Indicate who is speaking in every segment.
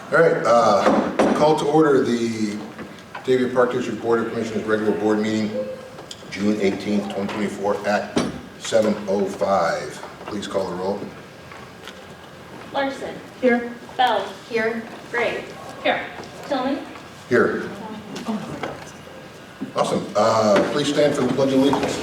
Speaker 1: All right, call to order the Batavia Park District Board of Commissioners regular board meeting, June 18th, 2024 at 7:05. Please call the roll.
Speaker 2: Larson.
Speaker 3: Here.
Speaker 2: Bell.
Speaker 3: Here.
Speaker 2: Gray.
Speaker 3: Here.
Speaker 2: Tillman.
Speaker 1: Here. Awesome. Please stand for the Pledge of Allegiance.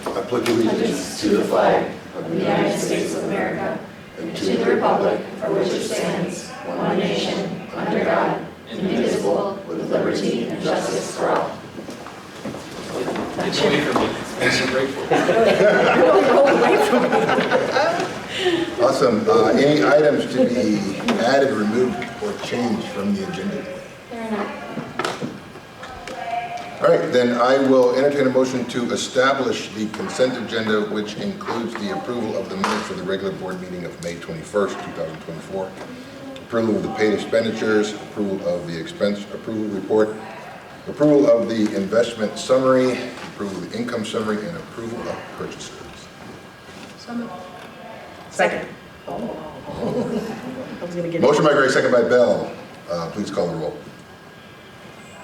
Speaker 1: I pledge allegiance
Speaker 4: To the flag of the United States of America and to the republic for which it stands, one nation, under God, indivisible, with liberty and justice for all.
Speaker 5: It's away from me. I'm so grateful.
Speaker 1: Awesome. Any items to be added, removed, or changed from the agenda?
Speaker 2: There are not.
Speaker 1: All right, then I will entertain a motion to establish the consent agenda, which includes the approval of the minutes for the regular board meeting of May 21st, 2024, approval of the paid expenditures, approval of the expense approval report, approval of the investment summary, approval of the income summary, and approval of purchase orders.
Speaker 3: Second.
Speaker 1: Motion by Gray, second by Bell. Please call the roll.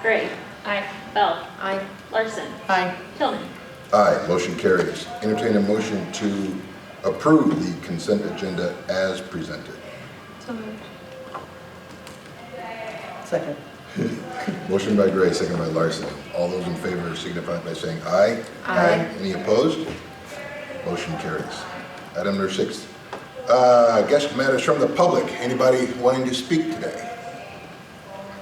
Speaker 2: Gray.
Speaker 3: Aye.
Speaker 2: Bell.
Speaker 3: Aye.
Speaker 2: Larson.
Speaker 3: Aye.
Speaker 2: Tillman.
Speaker 1: Aye, motion carries. Entertain a motion to approve the consent agenda as presented.
Speaker 3: So moved. Second.
Speaker 1: Motion by Gray, second by Larson. All those in favor signify by saying aye.
Speaker 3: Aye.
Speaker 1: Any opposed? Motion carries. Item number 6. Guest matters from the public. Anybody wanting to speak today?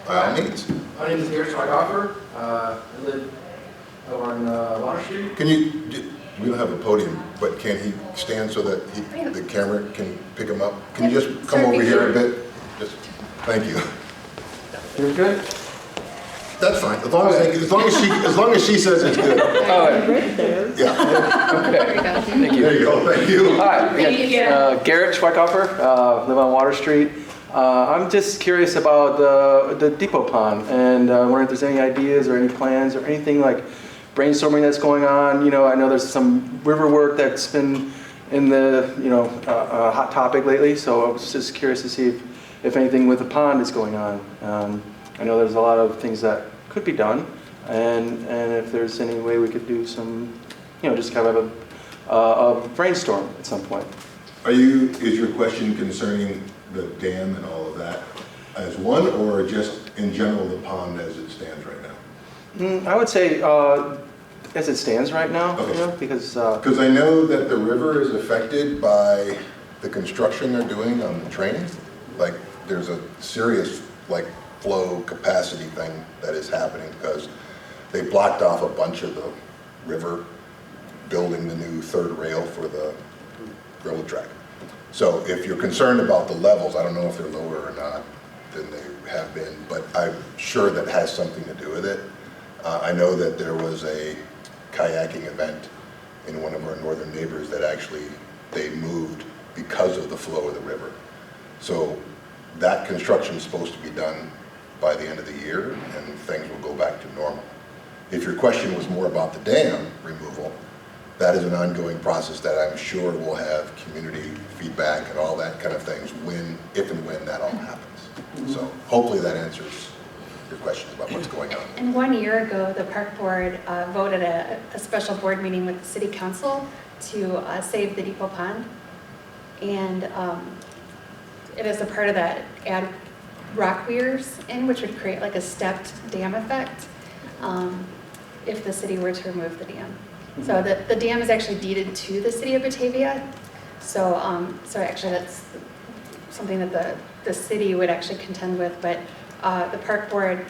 Speaker 1: By all means.
Speaker 5: My name is Garrett Schweighofer. I live over on Water Street.
Speaker 1: Can you, we don't have a podium, but can he stand so that the camera can pick him up? Can you just come over here a bit? Just, thank you.
Speaker 5: You're good?
Speaker 1: That's fine, as long as she says it's good.
Speaker 5: Oh,
Speaker 1: Yeah,
Speaker 5: okay. Thank you.
Speaker 1: there you go, thank you.
Speaker 5: Hi, Garrett Schweighofer, live on Water Street. I'm just curious about the depot pond, and wondering if there's any ideas or any plans or anything like brainstorming that's going on. You know, I know there's some river work that's been in the hot topic lately, so I was just curious to see if anything with the pond is going on. I know there's a lot of things that could be done, and if there's any way we could do some, just kind of a brainstorm at some point.
Speaker 1: Is your question concerning the dam and all of that as one, or just in general the pond as it stands right now?
Speaker 5: I would say as it stands right now,
Speaker 1: Okay.
Speaker 5: because
Speaker 1: I know that the river is affected by the construction they're doing on the training. Like, there's a serious flow capacity thing that is happening because they blocked off a bunch of the river building the new third rail for the railroad track. So if you're concerned about the levels, I don't know if they're lower or not than they have been, but I'm sure that has something to do with it. I know that there was a kayaking event in one of our northern neighbors that actually they moved because of the flow of the river. So that construction is supposed to be done by the end of the year, and things will go back to normal. If your question was more about the dam removal, that is an ongoing process that I'm sure will have community feedback and all that kind of things if and when that all happens. So hopefully that answers your questions about what's going on.
Speaker 6: And 1 year ago, the park board voted a special board meeting with the city council to save the depot pond. And it is a part of that add rock weirs in, which would create like a stepped dam effect if the city were to remove the dam. So the dam is actually deeded to the city of Batavia. So actually that's something that the city would actually contend with, but the park board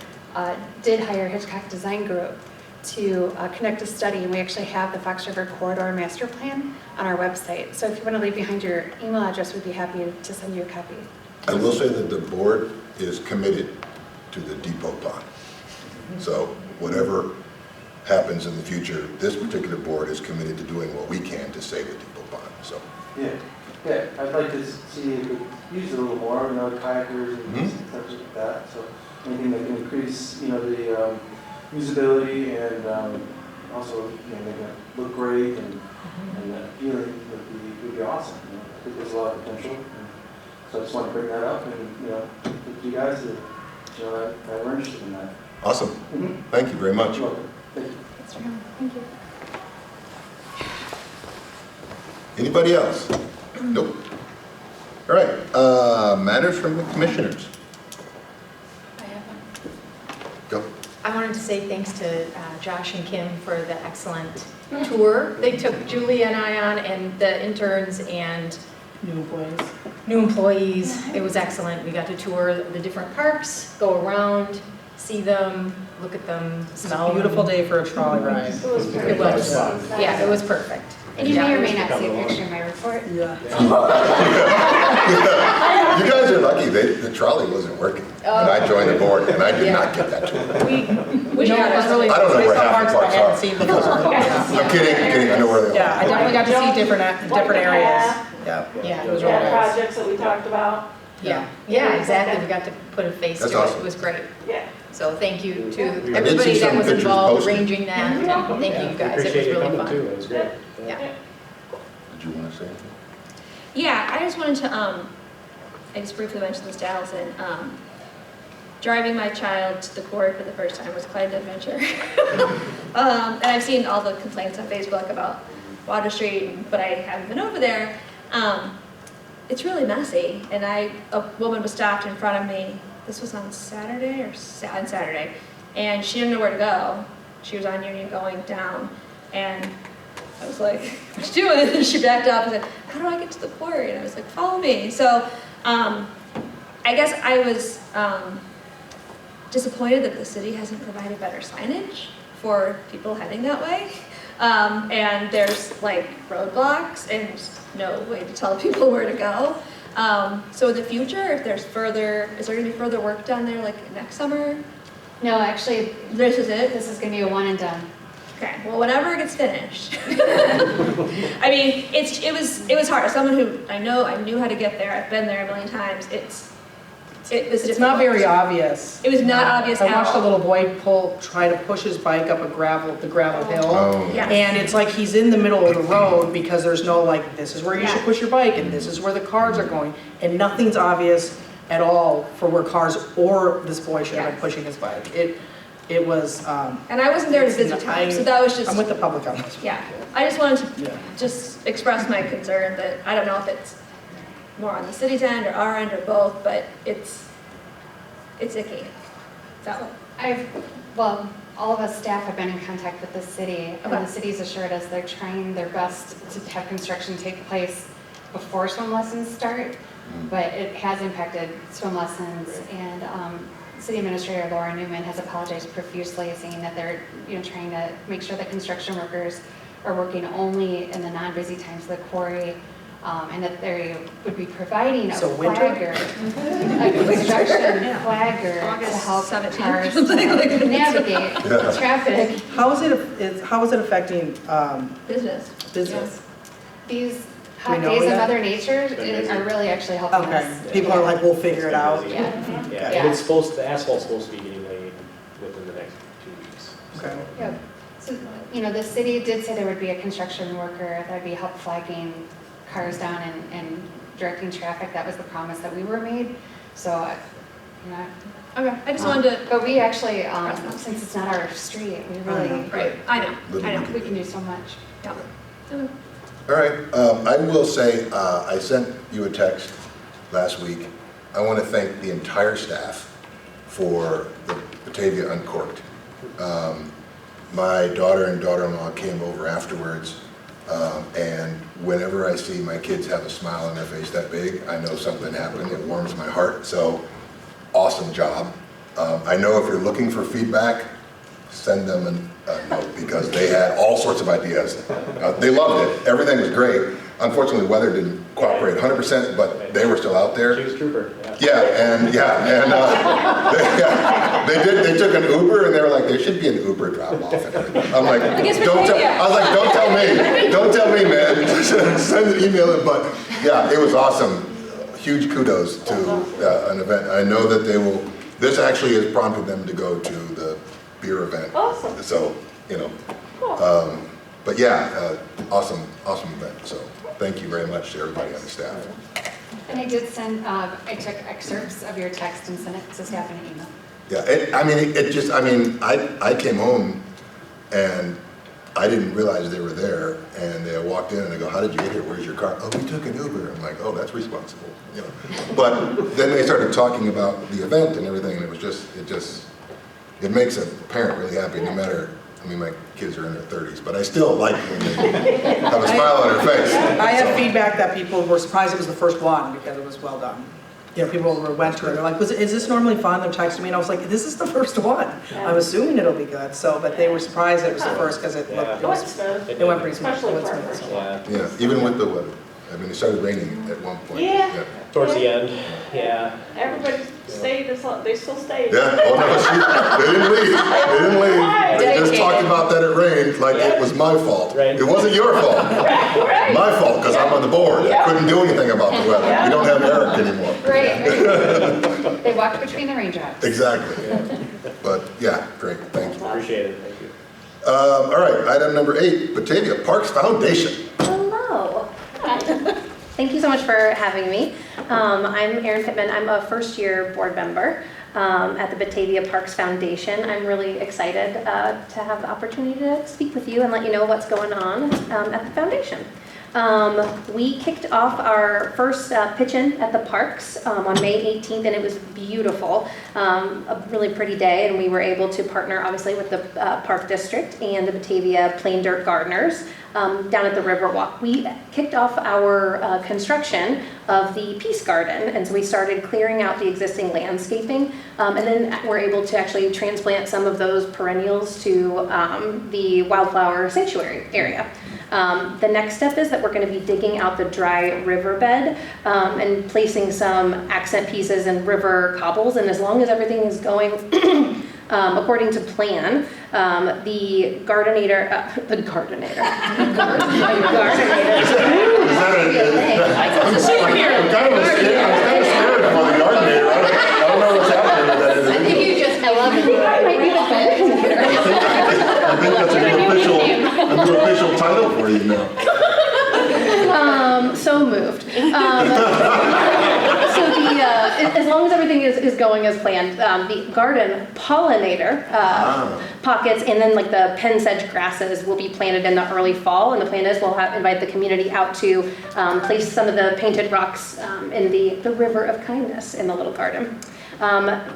Speaker 6: did hire Hitchcock Design Group to conduct a study, and we actually have the Fox River Corridor Master Plan on our website. So if you want to leave behind your email address, we'd be happy to send you a copy.
Speaker 1: I will say that the board is committed to the depot pond. So whatever happens in the future, this particular board is committed to doing what we can to save the depot pond. So
Speaker 5: yeah, I'd like to see if we use it a little more, kayakers and stuff like that. So anything that can increase, the usability and also make it look great and feeling would be awesome. I think there's a lot of potential. So I just want to bring that up and, with you guys, we're interested in that.
Speaker 1: Awesome.
Speaker 5: Mhm.
Speaker 1: Thank you very much.
Speaker 5: You're welcome. Thank you.
Speaker 2: Thank you.
Speaker 1: Anybody else? Nope. All right, matters from the commissioners.
Speaker 4: I have one.
Speaker 1: Go.
Speaker 4: I wanted to say thanks to Josh and Kim for the excellent tour they took Julie and I on, and the interns and
Speaker 3: New employees.
Speaker 4: new employees. It was excellent. We got to tour the different parks, go around, see them, look at them,
Speaker 3: It's
Speaker 4: smell
Speaker 3: a
Speaker 4: them.
Speaker 3: beautiful day for a trolley ride.
Speaker 2: It was
Speaker 4: It
Speaker 2: pretty
Speaker 4: was,
Speaker 2: good.
Speaker 4: yeah, it was perfect.
Speaker 2: And you
Speaker 4: Yeah,
Speaker 2: may or
Speaker 4: it
Speaker 2: may
Speaker 4: was-
Speaker 2: not see a picture in my report.
Speaker 3: Yeah.
Speaker 1: You guys are lucky, the trolley wasn't working. And I joined the board, and I did not get that tour.
Speaker 4: We
Speaker 3: No, it was really.
Speaker 1: I don't know where
Speaker 3: I saw
Speaker 1: half the
Speaker 3: parts, but I
Speaker 1: parks
Speaker 3: hadn't
Speaker 1: are.
Speaker 3: seen before. Yeah.
Speaker 1: I'm kidding, I know where they are.
Speaker 3: Yeah, I definitely got to see different areas. Yeah.
Speaker 4: Yeah.
Speaker 3: It was really nice.
Speaker 7: Projects that we talked about.
Speaker 4: Yeah, yeah, exactly. We got to put a face
Speaker 1: That's
Speaker 4: to it.
Speaker 1: awesome.
Speaker 4: It was great.
Speaker 7: Yeah.
Speaker 4: So thank you to
Speaker 1: I did see
Speaker 4: everybody that
Speaker 1: some
Speaker 4: was
Speaker 1: pictures
Speaker 4: involved
Speaker 1: posted.
Speaker 4: arranging that. And thank you guys. It was
Speaker 8: Appreciate you
Speaker 4: really
Speaker 8: coming
Speaker 4: fun.
Speaker 8: too, it was great.
Speaker 4: Yeah.
Speaker 1: Did you want to say anything?
Speaker 9: Yeah, I just wanted to, I just briefly mentioned this to Allison. Driving my child to the quarry for the first time was quite an adventure. And I've seen all the complaints on Facebook about Water Street, but I haven't been over there. It's really messy, and a woman was stopped in front of me. This was on Saturday on Saturday, and she didn't know where to go. She was on Union going down, and I was like, "What you doing?" And she backed up and said, "How do I get to the quarry?" And I was like, "Follow me." So, I guess I was disappointed that the city hasn't provided better signage for people heading that way. And there's like roadblocks and no way to tell people where to go. So in the future, if there's is there gonna be further work done there like next summer?
Speaker 2: No, actually,
Speaker 9: This is it?
Speaker 2: this is gonna be a one and done.
Speaker 9: Okay, well, whenever it gets finished. I mean, it was hard. As someone who I knew how to get there, I've been there a million times, it was
Speaker 3: It's not very obvious.
Speaker 9: It was not obvious
Speaker 3: I
Speaker 9: at
Speaker 3: watched a
Speaker 9: all.
Speaker 3: little boy try to push his bike up the gravel hill.
Speaker 1: Oh.
Speaker 9: Yeah.
Speaker 3: And it's like he's in the middle of the road because there's no like, this is where you should
Speaker 9: Yeah.
Speaker 3: push your bike and this is where the cars are going. And nothing's obvious at all for where cars or this boy should have been
Speaker 9: Yeah.
Speaker 3: pushing his bike. It was,
Speaker 9: And I wasn't there to visit time, so that was just,
Speaker 3: I'm with the public on this.
Speaker 9: yeah. I just wanted to
Speaker 3: Yeah.
Speaker 9: just express my concern that, I don't know if it's more on the city's end or our end or both, but it's icky. So,
Speaker 2: Well, all of us staff have been in contact with the city, and
Speaker 9: Okay.
Speaker 2: the city's assured us they're trying their best to have construction take place before swim lessons start, but it has impacted swim lessons, and City Administrator Laura Newman has apologized profusely, saying that they're, trying to make sure that construction workers are working only in the non-busy times of the quarry, and that they would be providing a
Speaker 3: So winter?
Speaker 2: flagger, a construction flagger to
Speaker 9: August
Speaker 2: help
Speaker 9: 17th,
Speaker 2: cars
Speaker 9: something like that.
Speaker 2: navigate traffic.
Speaker 3: How is it affecting
Speaker 9: business.
Speaker 3: business?
Speaker 2: These
Speaker 3: Do
Speaker 2: hot
Speaker 3: we know
Speaker 2: days of
Speaker 3: yet?
Speaker 2: Mother Nature are really actually helping
Speaker 3: Okay,
Speaker 2: us.
Speaker 3: people are like, we'll figure it out.
Speaker 2: Yeah.
Speaker 8: Yeah,
Speaker 2: Yeah.
Speaker 8: and the asphalt's supposed to be getting laid within the next 2 weeks.
Speaker 3: Okay.
Speaker 2: Yeah. So, the city did say there would be a construction worker that would be help flagging cars down and directing traffic. That was the promise that we were made. So,
Speaker 9: Okay, I just wanted to,
Speaker 2: but we actually, since it's not our street, we really,
Speaker 9: right, I know.
Speaker 2: we can do so much.
Speaker 9: Yeah.
Speaker 1: All right, I will say, I sent you a text last week. I want to thank the entire staff for the Batavia Uncorked. My daughter and daughter-in-law came over afterwards, and whenever I see my kids have a smile on their face that big, I know something happened. It warms my heart, so awesome job. I know if you're looking for feedback, send them a note, because they had all sorts of ideas. They loved it. Everything was great. Unfortunately, the weather didn't cooperate 100%, but they were still out there.
Speaker 8: She was a trooper,
Speaker 1: They took an Uber, and they were like, there should be an Uber drop-off and everything. I'm like,
Speaker 9: guess we
Speaker 1: don't
Speaker 9: can,
Speaker 1: tell,
Speaker 9: yeah.
Speaker 1: I was like, don't tell me, man. Send an email, but yeah, it was awesome. Huge kudos to an event. I know that this actually has prompted them to go to the beer event.
Speaker 7: Awesome.
Speaker 1: So, but yeah, awesome event. So thank you very much to everybody on the staff.
Speaker 2: And I did send, I took excerpts of your text and sent it to staff in an email.
Speaker 1: Yeah, I came home and I didn't realize they were there, and they walked in and they go, how did you get here? Where's your car? Oh, we took an Uber. I'm like, oh, that's responsible, you know. But then they started talking about the event and everything, and it makes a parent really happy, no matter, I mean, my kids are in their 30s, but I still like when they have a smile on their face.
Speaker 3: I had feedback that people were surprised it was the first one because it was well done. You know, people went to it, they're like, is this normally fun? They're texting me, and I was like, this is the first one. I'm assuming it'll be good, but they were surprised it was the first because it went pretty smooth.
Speaker 4: Especially
Speaker 3: It went
Speaker 4: for
Speaker 3: smooth,
Speaker 4: a first
Speaker 3: so.
Speaker 4: one.
Speaker 1: Yeah, even with the weather. I mean, it started raining at one point.
Speaker 4: Yeah.
Speaker 8: Towards the end, yeah.
Speaker 4: Everybody stayed, they still stayed.
Speaker 1: Yeah, oh no, they didn't leave, they didn't leave. They just talked about that it rained like it was my fault.
Speaker 8: Right.
Speaker 1: It wasn't your fault.
Speaker 4: Right.
Speaker 1: My fault, because I'm on the board. I
Speaker 4: Yeah.
Speaker 1: couldn't do anything about the weather. We don't have Eric anymore.
Speaker 2: Right. They walked between the raindrops.
Speaker 1: Exactly. But yeah, great, thank you.
Speaker 8: Appreciate it, thank you.
Speaker 1: All right, item number 8, Batavia Parks Foundation.
Speaker 7: Hello. Thank you so much for having me. I'm Erin Pittman. I'm a first-year board member at the Batavia Parks Foundation. I'm really excited to have the opportunity to speak with you and let you know what's going on at the foundation. We kicked off our first pitch-in at the parks on May 18th, and it was beautiful, a really pretty day, and we were able to partner, obviously, with the Park District and the Batavia Plain Dirt Gardeners down at the Riverwalk. We kicked off our construction of the Peace Garden, and so we started clearing out the existing landscaping, and then we're able to actually transplant some of those perennials to the wildflower sanctuary area. The next step is that we're going to be digging out the dry riverbed and placing some accent pieces and river cobbles, and as long as everything is going according to plan, the gardenator,
Speaker 1: Is that I'm kind of scared for the gardener. I don't know what's happening with that.
Speaker 2: I think you just, I love it.
Speaker 1: I think that's a new official title for you now.
Speaker 7: So moved. As long as everything is going as planned, the garden pollinator pockets and then like the pen sedge grasses will be planted in the early fall, and the plan is we'll invite the community out to place some of the painted rocks in the river of kindness in the little garden.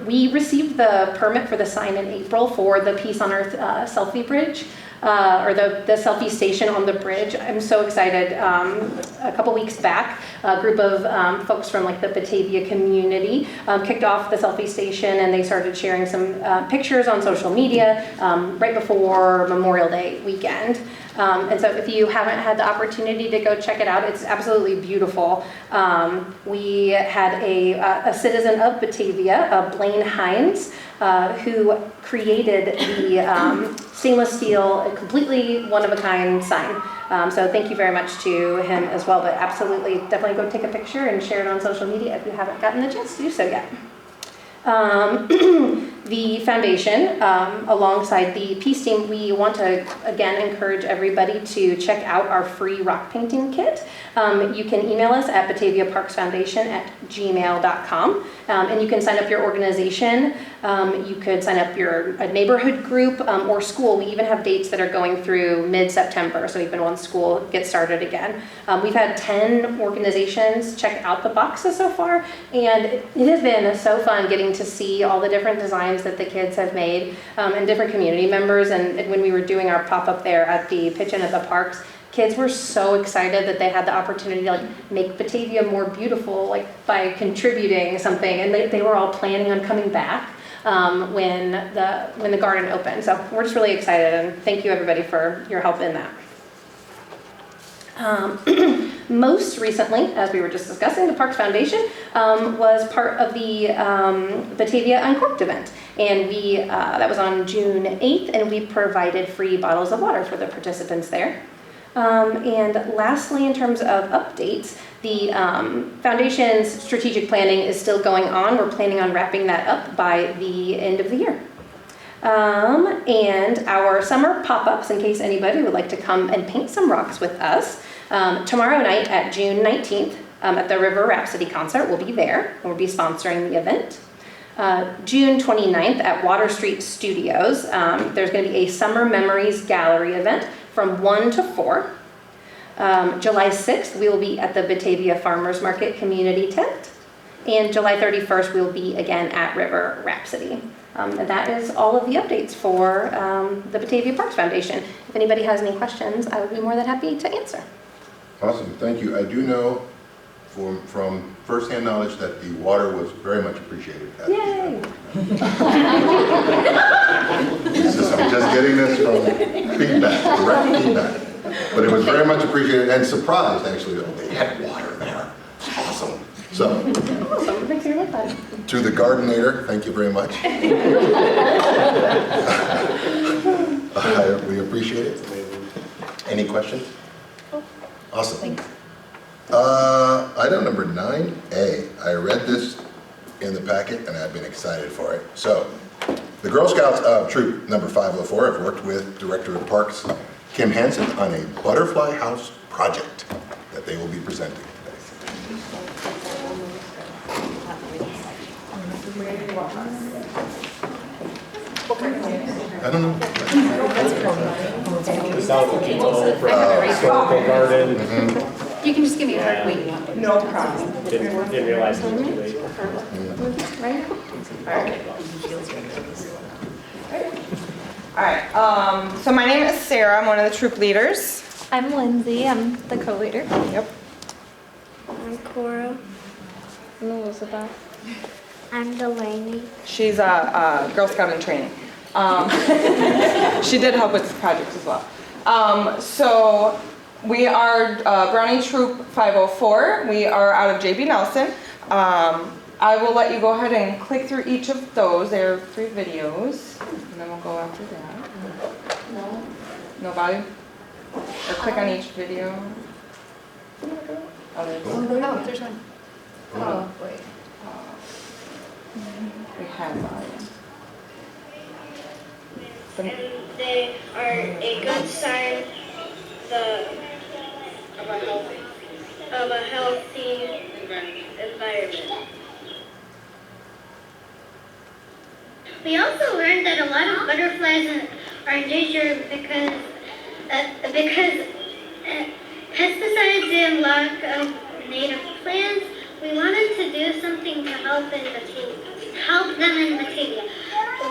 Speaker 7: We received the permit for the sign in April for the Peace on Earth selfie bridge. Or the selfie station on the bridge. I'm so excited. A couple weeks back, a group of folks from like the Batavia community kicked off the selfie station, and they started sharing some pictures on social media right before Memorial Day weekend. And so if you haven't had the opportunity to go check it out, it's absolutely beautiful. We had a citizen of Batavia, Blaine Hines, who created the stainless steel, completely one-of-a-kind sign. So thank you very much to him as well, but absolutely, definitely go take a picture and share it on social media if you haven't gotten the chance to do so yet. The foundation, alongside the Peace team, we want to again encourage everybody to check out our free rock painting kit. You can email us at bataviaparksfoundation@gmail.com, and you can sign up your organization. You could sign up your neighborhood group or school. We even have dates that are going through mid-September, so even once school gets started again. We've had 10 organizations check out the boxes so far, and it has been so fun getting to see all the different designs that the kids have made and different community members. And when we were doing our pop-up there at the pitch-in at the parks, kids were so excited that they had the opportunity to like make Batavia more beautiful, like by contributing something, and they were all planning on coming back when the garden opened. So we're just really excited, and thank you everybody for your help in that. Most recently, as we were just discussing, the Parks Foundation was part of the Batavia Uncorked event, and that was on June 8th, and we provided free bottles of water for the participants there. And lastly, in terms of updates, the Foundation's strategic planning is still going on. We're planning on wrapping that up by the end of the year. And our summer pop-ups, in case anybody would like to come and paint some rocks with us, tomorrow night at June 19th, at the River Rhapsody concert. We'll be there. We'll be sponsoring the event. June 29th at Water Street Studios, there's going to be a Summer Memories Gallery event from 1 to 4. July 6th, we will be at the Batavia Farmers Market Community Tent. And July 31st, we'll be again at River Rhapsody. And that is all of the updates for the Batavia Parks Foundation. If anybody has any questions, I would be more than happy to answer.
Speaker 1: Awesome, thank you. I do know from firsthand knowledge that the water was very much appreciated.
Speaker 7: Yay!
Speaker 1: I'm just getting this from feedback, direct feedback. But it was very much appreciated and surprised, actually, that they had water there. Awesome. So,
Speaker 7: Awesome, thanks for your time.
Speaker 1: to the gardenator, thank you very much. We appreciate it. Any questions? Awesome. Item number 9A. I read this in the packet and I've been excited for it. So, the Girl Scouts troop number 504 have worked with Director of Parks Kim Hansen on a butterfly house project that they will be presenting today. I don't know.
Speaker 8: The South of Historical Garden.
Speaker 2: You can just give me a hard wait.
Speaker 3: No problem.
Speaker 8: Didn't realize it was too late.
Speaker 10: All right, so my name is Sarah, I'm one of the troop leaders.
Speaker 11: I'm Lindsay, I'm the co-leader.
Speaker 10: Yep.
Speaker 11: I'm Cora.
Speaker 7: I'm Elizabeth.
Speaker 11: I'm Delaney.
Speaker 10: She's a Girl Scout in training. She did help with this project as well. So we are Brownie Troop 504. We are out of JB Nelson. I will let you go ahead and click through each of those. There are 3 videos, and then we'll go after that. Nobody? Or click on each video. Oh, there's one.
Speaker 2: Oh, wait.
Speaker 10: We have
Speaker 12: And they are a good sign of a healthy environment. We also learned that a lot of butterflies are endangered because pesticides and lack of native plants. We wanted to do something to help them in Batavia.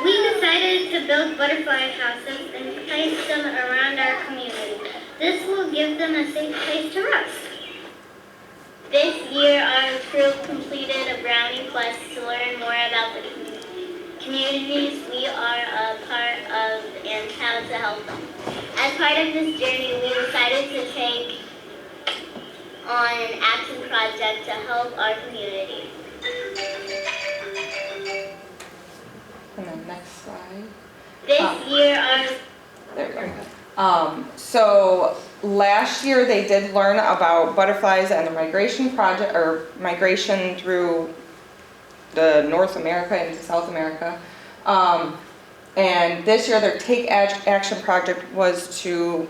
Speaker 12: We decided to build butterfly houses and place them around our community. This will give them a safe place to rest. This year, our troop completed a Brownie Plus to learn more about the communities we are a part of and how to help them. As part of this journey, we decided to take on an action project to help our community.
Speaker 10: And then next slide.
Speaker 12: This year,
Speaker 10: There we go. So last year they did learn about butterflies and the migration project, or migration through the North America into South America. And this year their Take Action project was to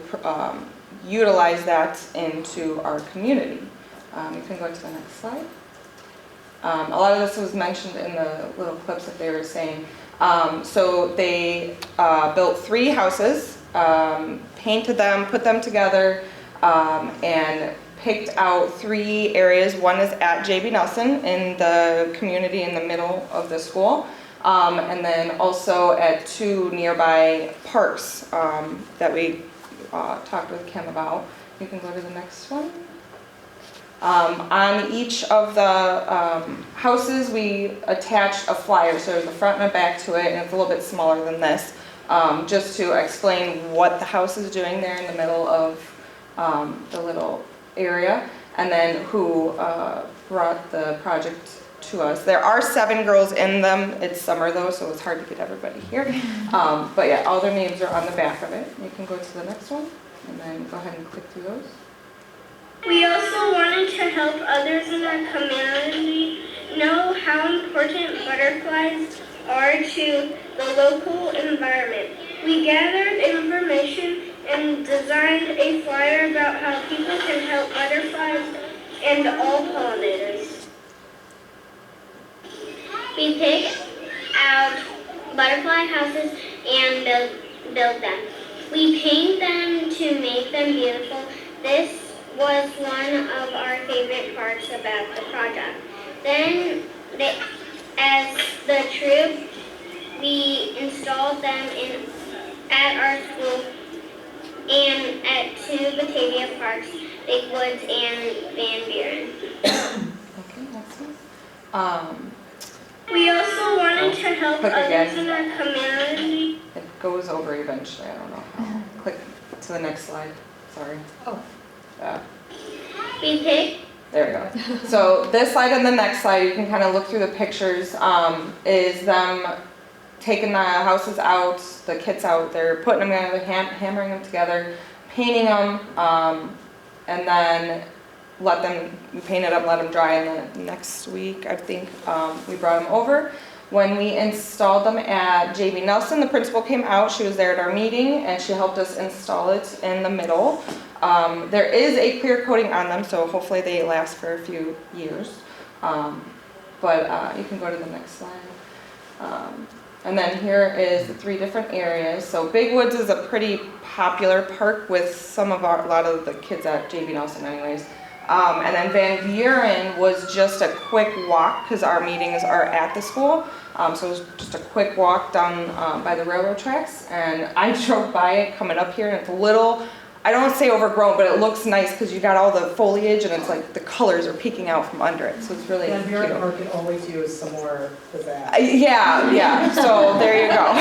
Speaker 10: utilize that into our community. You can go to the next slide. A lot of this was mentioned in the little clips that they were saying. So they built 3 houses, painted them, put them together, and picked out 3 areas. One is at JB Nelson in the community in the middle of the school, and then also at 2 nearby parks that we talked with Kim about. You can go to the next one. On each of the houses, we attached a flyer, so there's a front and a back to it, and it's a little bit smaller than this, just to explain what the house is doing there in the middle of the little area, and then who brought the project to us. There are 7 girls in them. It's summer though, so it's hard to get everybody here. But yeah, all their names are on the back of it. You can go to the next one, and then go ahead and click through those.
Speaker 12: we also wanted to help others in our community know how important butterflies are to the local environment. We gathered information and designed a flyer about how people can help butterflies and all pollinators. We pick out butterfly houses and build them. We paint them to make them beautiful. This was one of our favorite parts about the project. Then, as the troop, we installed them at our school and at two Batavia parks, Big Woods and Van Buren.
Speaker 10: Okay, next one.
Speaker 12: We also wanted to help
Speaker 10: Click
Speaker 12: others
Speaker 10: again.
Speaker 12: in our community.
Speaker 10: It goes over eventually, I don't know how. Click to the next slide, sorry.
Speaker 6: Oh.
Speaker 12: We pick
Speaker 10: There we go. So this slide and the next slide, you can kind of look through the pictures, is them taking the houses out, the kits out, they're putting them together, hammering them together, painting them, and then we paint it up, let them dry, and then next week, I think, we brought them over. When we installed them at J.B. Nelson, the principal came out, she was there at our meeting, and she helped us install it in the middle. There is a clear coating on them, so hopefully they last for a few years. But you can go to the next slide. And then here is the 3 different areas. So Big Woods is a pretty popular park with a lot of the kids at J.B. Nelson anyways. And then Van Buren was just a quick walk because our meetings are at the school. So it was just a quick walk down by the railroad tracks. And I drove by it coming up here, and it's a little, I don't want to say overgrown, but it looks nice because you got all the foliage and it's like the colors are peeking out from under it. So it's really
Speaker 3: Van
Speaker 10: cute.
Speaker 3: Buren Park could always use some more pizzazz.
Speaker 10: Yeah. So there you go.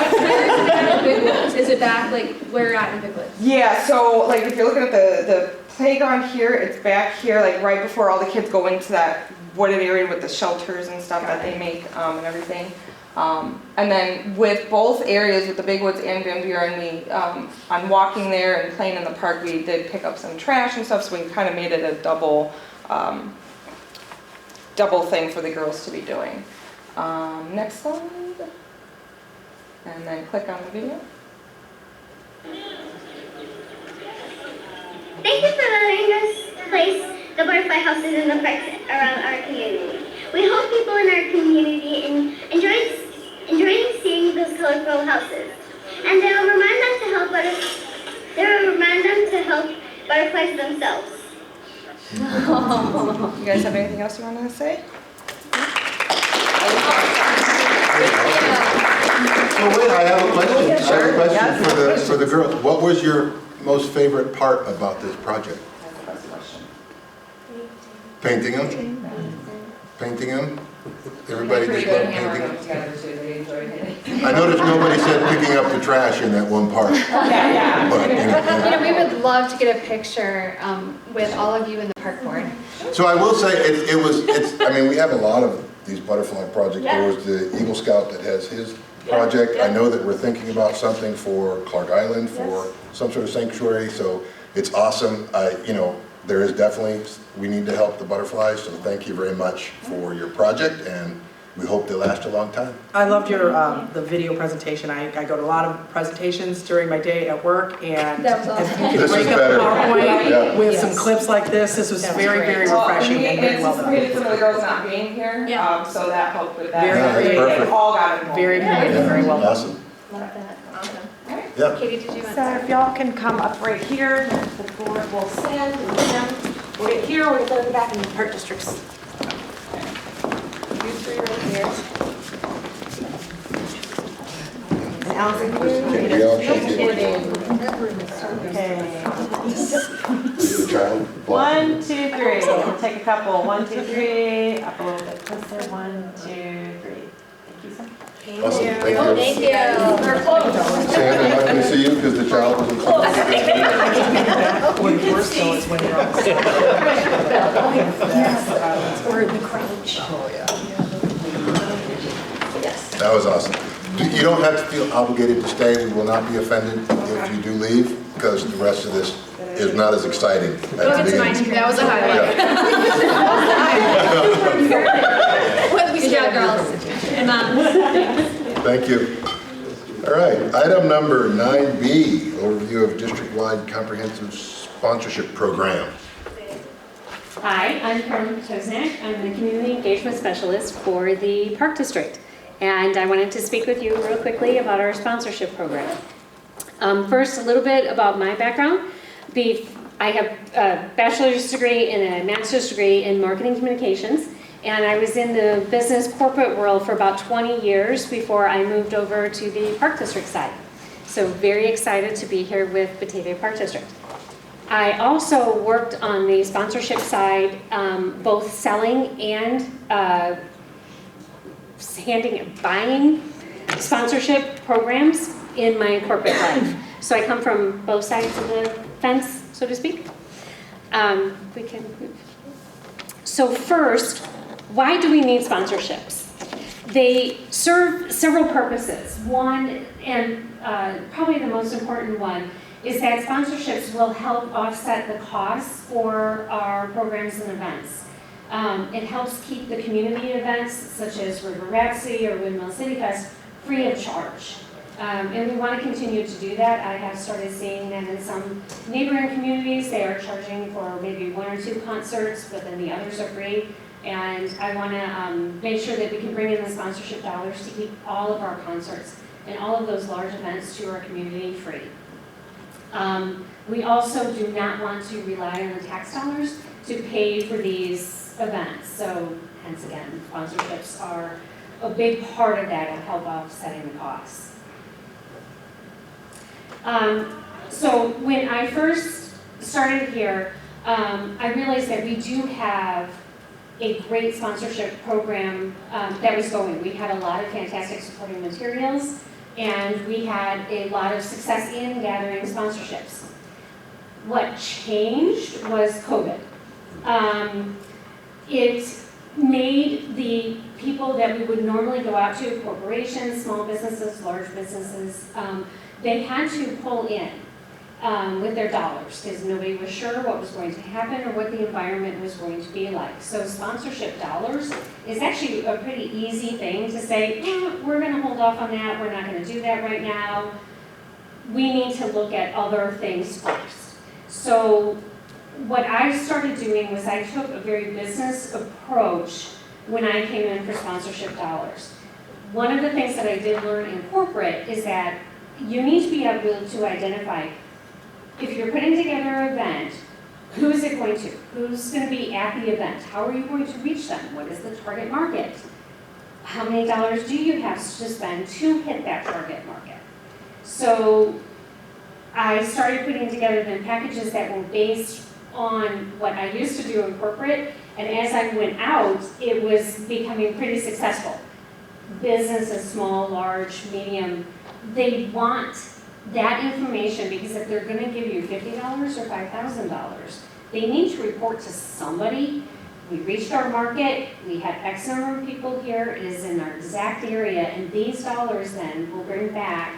Speaker 9: Is it back, like, where at in Big Woods?
Speaker 10: Yeah, so like if you're looking at the playground here, it's back here, like right before all the kids go into that wooded area with the shelters and stuff that they make and everything. And then with both areas, with the Big Woods and Van Buren, we, on walking there and playing in the park, we did pick up some trash and stuff, so we kind of made it a double thing for the girls to be doing. Next slide. And then click on the video.
Speaker 12: Thank you for letting us place the butterfly houses in the parks around our community. We hope people in our community enjoy seeing those colorful houses, and they will remind them to help butterflies themselves.
Speaker 10: You guys have anything else you want to say?
Speaker 1: So wait, I have a question. I have a question for the girls. What was your most favorite part about this project?
Speaker 10: That's the best question.
Speaker 1: Painting them? Painting them? Everybody just loved painting them? I noticed nobody said picking up the trash in that one part.
Speaker 10: Yeah.
Speaker 1: But,
Speaker 2: You know, we would love to get a picture with all of you in the park board.
Speaker 1: So I will say, I mean, we have a lot of these butterfly projects. There was the Eagle Scout that has his project. I know that we're thinking about something for Clark Island for some sort of sanctuary, so it's awesome. You know, there is definitely, we need to help the butterflies, so thank you very much for your project, and we hope they last a long time.
Speaker 3: I loved your the video presentation. I go to a lot of presentations during my day at work, and
Speaker 9: That was awesome.
Speaker 3: if you could
Speaker 1: This
Speaker 3: break
Speaker 1: is
Speaker 3: up
Speaker 1: better.
Speaker 3: a PowerPoint
Speaker 1: Yeah.
Speaker 3: with some clips like this was very, very refreshing and very well done.
Speaker 10: Anticipated some of the girls not being here,
Speaker 9: Yeah.
Speaker 10: so that helped with that.
Speaker 3: Very
Speaker 1: Yeah, that's
Speaker 3: creative.
Speaker 1: perfect.
Speaker 10: All got involved.
Speaker 3: Very creative, very well done.
Speaker 1: Awesome.
Speaker 6: Love that.
Speaker 1: Yeah.
Speaker 6: Katie, did you want
Speaker 13: So if y'all can come up right here, the board will stand and them. We'll get here, we'll go to the back in the park districts. You 3 right here. And Allison,
Speaker 1: Can we all shake it?
Speaker 13: Okay.
Speaker 1: The child?
Speaker 13: 1, 2, 3. We'll take a couple. 1, 2, 3. Up a little bit closer. 1, 2, 3. Thank you, sir.
Speaker 1: Awesome, thank you.
Speaker 9: Thank you.
Speaker 1: Sam, I'm not gonna see you because the child wasn't close.
Speaker 3: What's worse though is when you're on.
Speaker 13: Or in the crouch.
Speaker 3: Oh, yeah.
Speaker 1: That was awesome. You don't have to feel obligated to stay. We will not be offended if you do leave, because the rest of this is not as exciting at the beginning.
Speaker 9: That was a highlight. Good job, girls. And moms.
Speaker 1: Thank you. All right, item number 9B, overview of district-wide comprehensive sponsorship program.
Speaker 14: Hi, I'm Carolyn Potosnak. I'm the Community Engagement Specialist for the Park District. And I wanted to speak with you real quickly about our sponsorship program. First, a little bit about my background. I have a bachelor's degree and a master's degree in marketing communications. And I was in the business corporate world for about 20 years before I moved over to the Park District side. So very excited to be here with Batavia Park District. I also worked on the sponsorship side, both selling and buying sponsorship programs in my corporate life. So I come from both sides of the fence, so to speak. So first, why do we need sponsorships? They serve several purposes. One, and probably the most important one, is that sponsorships will help offset the costs for our programs and events. It helps keep the community events, such as River Rhapsody or Windmill City Fest, free of charge. And we want to continue to do that. I have started seeing that in some neighboring communities, they are charging for maybe 1 or 2 concerts, but then the others are free. And I want to make sure that we can bring in the sponsorship dollars to keep all of our concerts and all of those large events to our community free. We also do not want to rely on the tax dollars to pay for these events. So hence again, sponsorships are a big part of that and help offsetting the costs. So when I first started here, I realized that we do have a great sponsorship program that was going. We had a lot of fantastic supporting materials, and we had a lot of success in gathering sponsorships. What changed was COVID. It made the people that we would normally go out to, corporations, small businesses, large businesses, they had to pull in with their dollars because nobody was sure what was going to happen or what the environment was going to be like. So sponsorship dollars is actually a pretty easy thing to say, we're going to hold off on that, we're not going to do that right now. We need to look at other things first. So what I started doing was I took a very business approach when I came in for sponsorship dollars. One of the things that I did learn in corporate is that you need to be able to identify, if you're putting together an event, who is it going to? Who's going to be at the event? How are you going to reach them? What is the target market? How many dollars do you have to spend to hit that target market? So I started putting together the packages that were based on what I used to do in corporate, and as I went out, it was becoming pretty successful. Businesses, small, large, medium, they want that information because if they're going to give you $50 or $5,000, they need to report to somebody. We reached our market, we had X number of people here, it is in our exact area, and these dollars then will bring back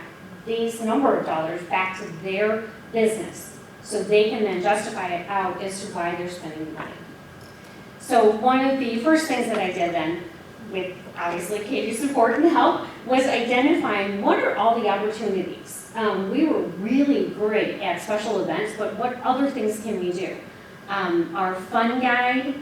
Speaker 14: these number of dollars back to their business. So they can then justify it out as to why they're spending the money. So one of the first things that I did then, with obviously Katie's support and help, was identifying what are all the opportunities. We were really great at special events, but what other things can we do? Our fun guide,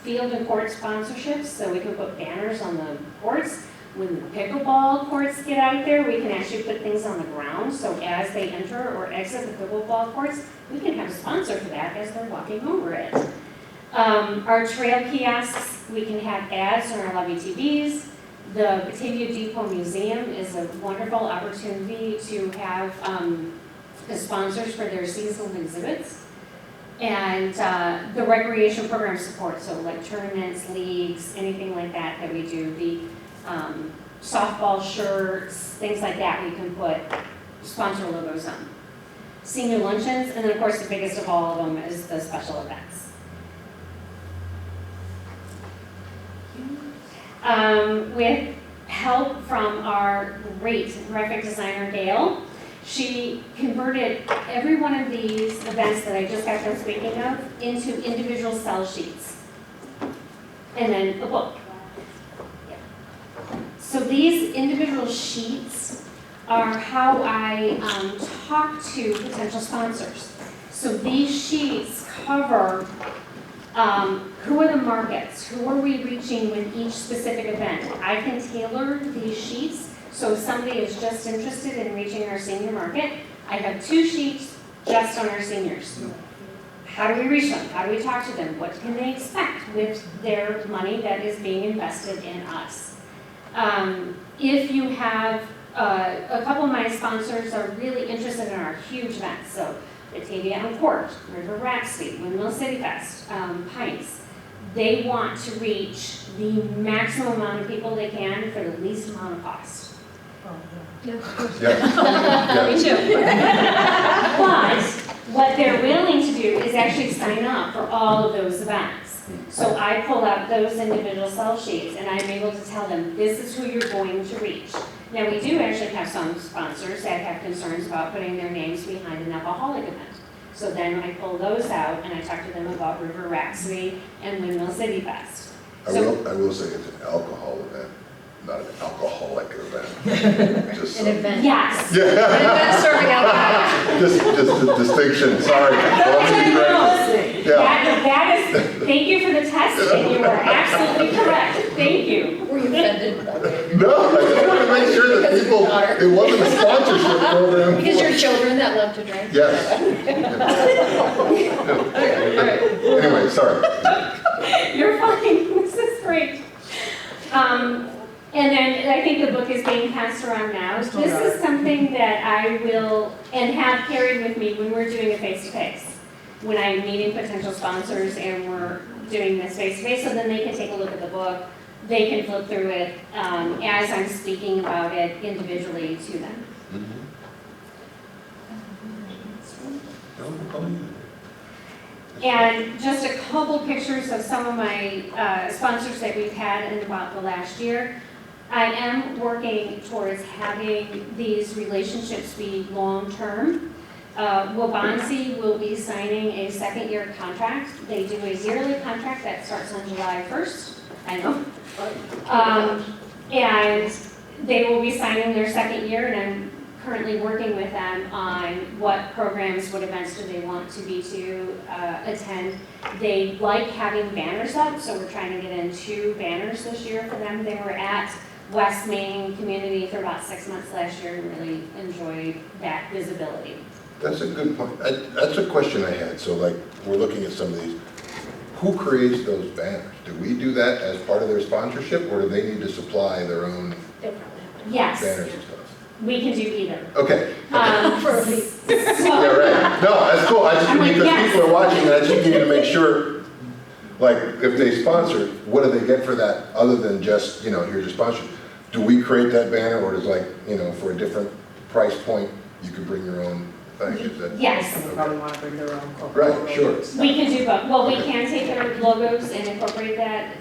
Speaker 14: field and court sponsorships, so we can put banners on the courts. When the pickleball courts get out there, we can actually put things on the ground, so as they enter or exit the pickleball courts, we can have a sponsor for that as they're walking over it. Our trail kiosks, we can have ads on our lobby TVs. The Batavia Depot Museum is a wonderful opportunity to have sponsors for their seasonal exhibits. And the recreation program support, so like tournaments, leagues, anything like that that we do, the softball shirts, things like that, we can put sponsor logos on. Senior luncheons, and then of course the biggest of all of them is the special events. With help from our great graphic designer, Gail, she converted every one of these events that I just got done speaking of into individual sell sheets. And then a book. So these individual sheets are how I talk to potential sponsors. So these sheets cover Who are the markets? Who are we reaching with each specific event? I can tailor these sheets, so if somebody is just interested in reaching our senior market, I have 2 sheets just on our seniors. How do we reach them? How do we talk to them? What can they expect with their money that is being invested in us? If you have, a couple of my sponsors are really interested in our huge events, so Batavia on Court, River Rhapsody, Windmill City Fest, Pints. They want to reach the maximum amount of people they can for the least amount of cost.
Speaker 9: Yeah.
Speaker 1: Yeah.
Speaker 9: Me too.
Speaker 14: But what they're willing to do is actually sign up for all of those events. So I pull out those individual sell sheets and I'm able to tell them, this is who you're going to reach. Now, we do actually have some sponsors that have concerns about putting their names behind an alcoholic event. So then I pull those out and I talk to them about River Rhapsody and Windmill City Fest.
Speaker 1: I will say it's an alcohol event, not an alcoholic event. Just
Speaker 6: An
Speaker 1: so-
Speaker 6: event.
Speaker 14: Yes.
Speaker 1: Yeah.
Speaker 6: An event serving alcohol.
Speaker 1: Just a distinction, sorry. Yeah.
Speaker 14: That is, thank you for the testing. You are absolutely correct. Thank you.
Speaker 6: Were you offended?
Speaker 1: No, I just wanted to make sure that
Speaker 6: Because of
Speaker 1: people,
Speaker 6: your daughter?
Speaker 1: it wasn't a sponsorship program.
Speaker 6: Because your children that love to drink?
Speaker 1: Yes. Anyway, sorry.
Speaker 14: You're fine. This is great. And then I think the book is being passed around now. This is something that I will and have carried with me when we're doing a face-to-face. When I'm meeting potential sponsors and we're doing this face-to-face, so then they can take a look at the book. They can flip through it as I'm speaking about it individually to them. And just a couple pictures of some of my sponsors that we've had in about the last year. I am working towards having these relationships be long-term. Wabansi will be signing a second-year contract. They do a yearly contract that starts on July 1st. I know. And they will be signing their second year, and I'm currently working with them on what programs, what events do they want to be to attend. They like having banners up, so we're trying to get in 2 banners this year for them. They were at West Main Community for about 6 months last year and really enjoyed that visibility.
Speaker 1: That's a good point. That's a question I had. So like, we're looking at some of these. Who creates those banners? Do we do that as part of their sponsorship, or do they need to supply their own
Speaker 14: Yes,
Speaker 1: banners and stuff?
Speaker 14: we can do either.
Speaker 1: Okay.
Speaker 6: For a fee.
Speaker 1: Yeah, right. No, that's cool. I just,
Speaker 14: I'm like,
Speaker 1: because
Speaker 14: yes.
Speaker 1: people are watching, and I just need to make sure, like, if they sponsor, what do they get for that, other than just, here's your sponsorship? Do we create that banner, or is like, for a different price point, you could bring your own thing? Is that?
Speaker 14: Yes.
Speaker 3: They probably want to bring their own corporate
Speaker 1: Right,
Speaker 3: logo
Speaker 1: sure.
Speaker 3: and stuff.
Speaker 14: We can do both. Well, we can take their logos and incorporate that.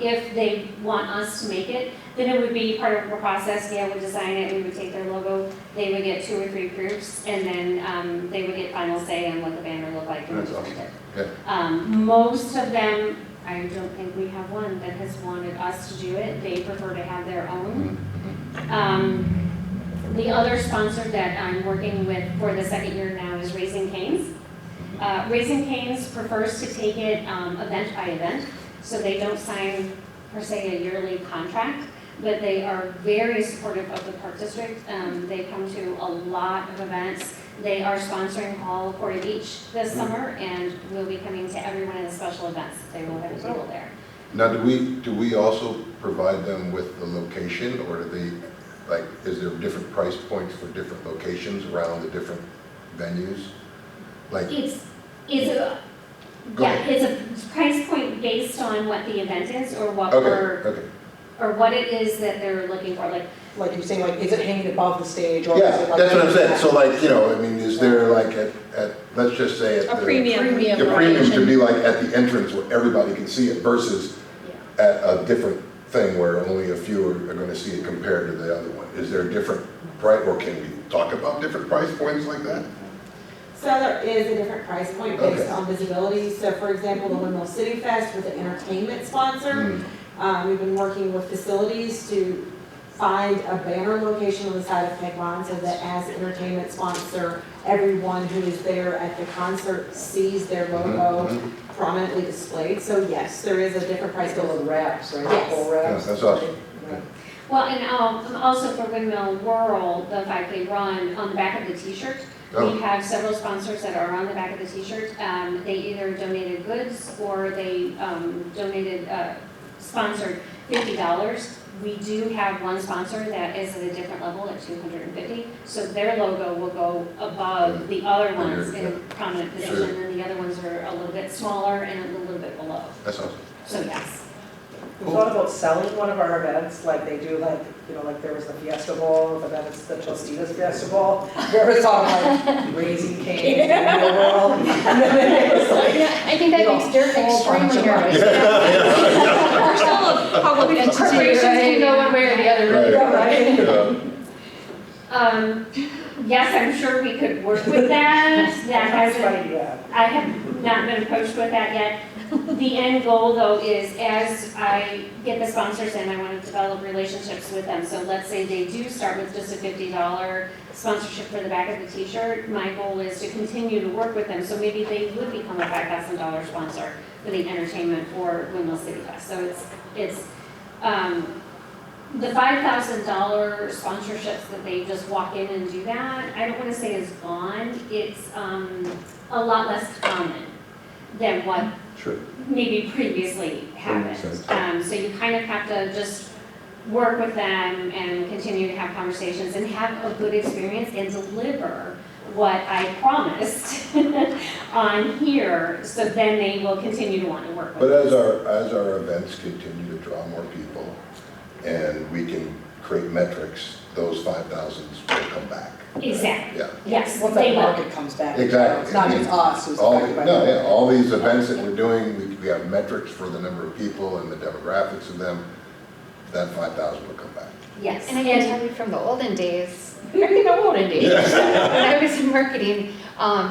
Speaker 14: If they want us to make it, then it would be part of the process. Gail would design it, we would take their logo, they would get 2 or 3 proofs, and then they would get final say on what the banner looked like. And
Speaker 1: That's
Speaker 14: we
Speaker 1: awesome.
Speaker 14: did.
Speaker 1: Yeah.
Speaker 14: Most of them, I don't think we have one that has wanted us to do it. They prefer to have their own. The other sponsor that I'm working with for the second year now is Raising Cane's. Raising Cane's prefers to take it event by event, so they don't sign per se a yearly contract, but they are very supportive of the Park District. They come to a lot of events. They are sponsoring all of Corey Beach this summer, and will be coming to every one of the special events. They will have a table there.
Speaker 1: Now, do we also provide them with the location, or do they, like, is there different price points for different locations around the different venues? Like,
Speaker 14: It's a price point based on what the event is, or what
Speaker 1: okay.
Speaker 14: or what it is that they're looking for.
Speaker 3: Like you're saying, like, is it hanging above the stage? Or
Speaker 1: Yeah,
Speaker 3: is it like
Speaker 1: that's what I'm saying. So like, is there like at let's just say at
Speaker 9: A
Speaker 1: the
Speaker 9: premium.
Speaker 1: the premium should be like at the entrance where everybody can see it versus at a different thing where only a few are going to see it compared to the other one. Is there a different price, or can we talk about different price points like that?
Speaker 13: So there is a different price point based
Speaker 1: Okay.
Speaker 13: on visibility. So for example, the Windmill City Fest with an entertainment sponsor, we've been working with facilities to find a banner location on the side of Pegmont so that as an entertainment sponsor, everyone who is there at the concert sees their logo prominently displayed. So yes, there is a different price.
Speaker 3: Still in wraps, right?
Speaker 13: Yes.
Speaker 3: Full
Speaker 1: Yeah,
Speaker 3: wraps.
Speaker 1: that's awesome.
Speaker 3: Right.
Speaker 14: Well, and also for Windmill Whirl, the 5K run, on the back of the t-shirt,
Speaker 1: Oh.
Speaker 14: we have several sponsors that are on the back of the t-shirt. They either donated goods or they sponsored $50. We do have one sponsor that is at a different level at $250. So their logo will go above the other ones in a prominent position,
Speaker 1: Sure.
Speaker 14: and the other ones are a little bit smaller and a little bit below.
Speaker 1: That's awesome.
Speaker 14: So yes.
Speaker 3: We thought about selling one of our events, like they do, like, you know, like there was the Fiesta Bowl, but then it's the Tostitos Fiesta Bowl. There was all like Raising Cane's in the world. And then it was like,
Speaker 2: I think that makes Dirk extremely nervous.
Speaker 9: We're still a public entity,
Speaker 2: Corporations can go one way or the other, really.
Speaker 1: Right.
Speaker 14: Yes, I'm sure we could work with that. That hasn't,
Speaker 3: funny, yeah.
Speaker 14: I have not been approached with that yet. The end goal, though, is as I get the sponsors in, I want to develop relationships with them. So let's say they do start with just a $50 sponsorship for the back of the t-shirt. My goal is to continue to work with them. So maybe they would become a $5,000 sponsor for the entertainment for Windmill City Fest. So it's the $5,000 sponsorships that they just walk in and do that, I don't want to say is gone. It's a lot less common than what
Speaker 1: Sure.
Speaker 14: maybe previously happened. So you kind of have to just work with them and continue to have conversations and have a good experience and deliver what I promised on here, so then they will continue to want to work with us.
Speaker 1: But as our events continue to draw more people and we can create metrics, those 5,000s will come back.
Speaker 14: Exactly.
Speaker 1: Yeah.
Speaker 14: Yes,
Speaker 3: Once
Speaker 14: they
Speaker 3: that
Speaker 14: will.
Speaker 3: market comes back.
Speaker 1: Exactly.
Speaker 3: It's not just us who's
Speaker 1: All,
Speaker 3: affected by
Speaker 1: no,
Speaker 3: that.
Speaker 1: yeah, all these events that we're doing, we have metrics for the number of people and the demographics of them. That 5,000 will come back.
Speaker 14: Yes.
Speaker 2: And I can tell you from the olden days, back in the olden days, when I was in marketing,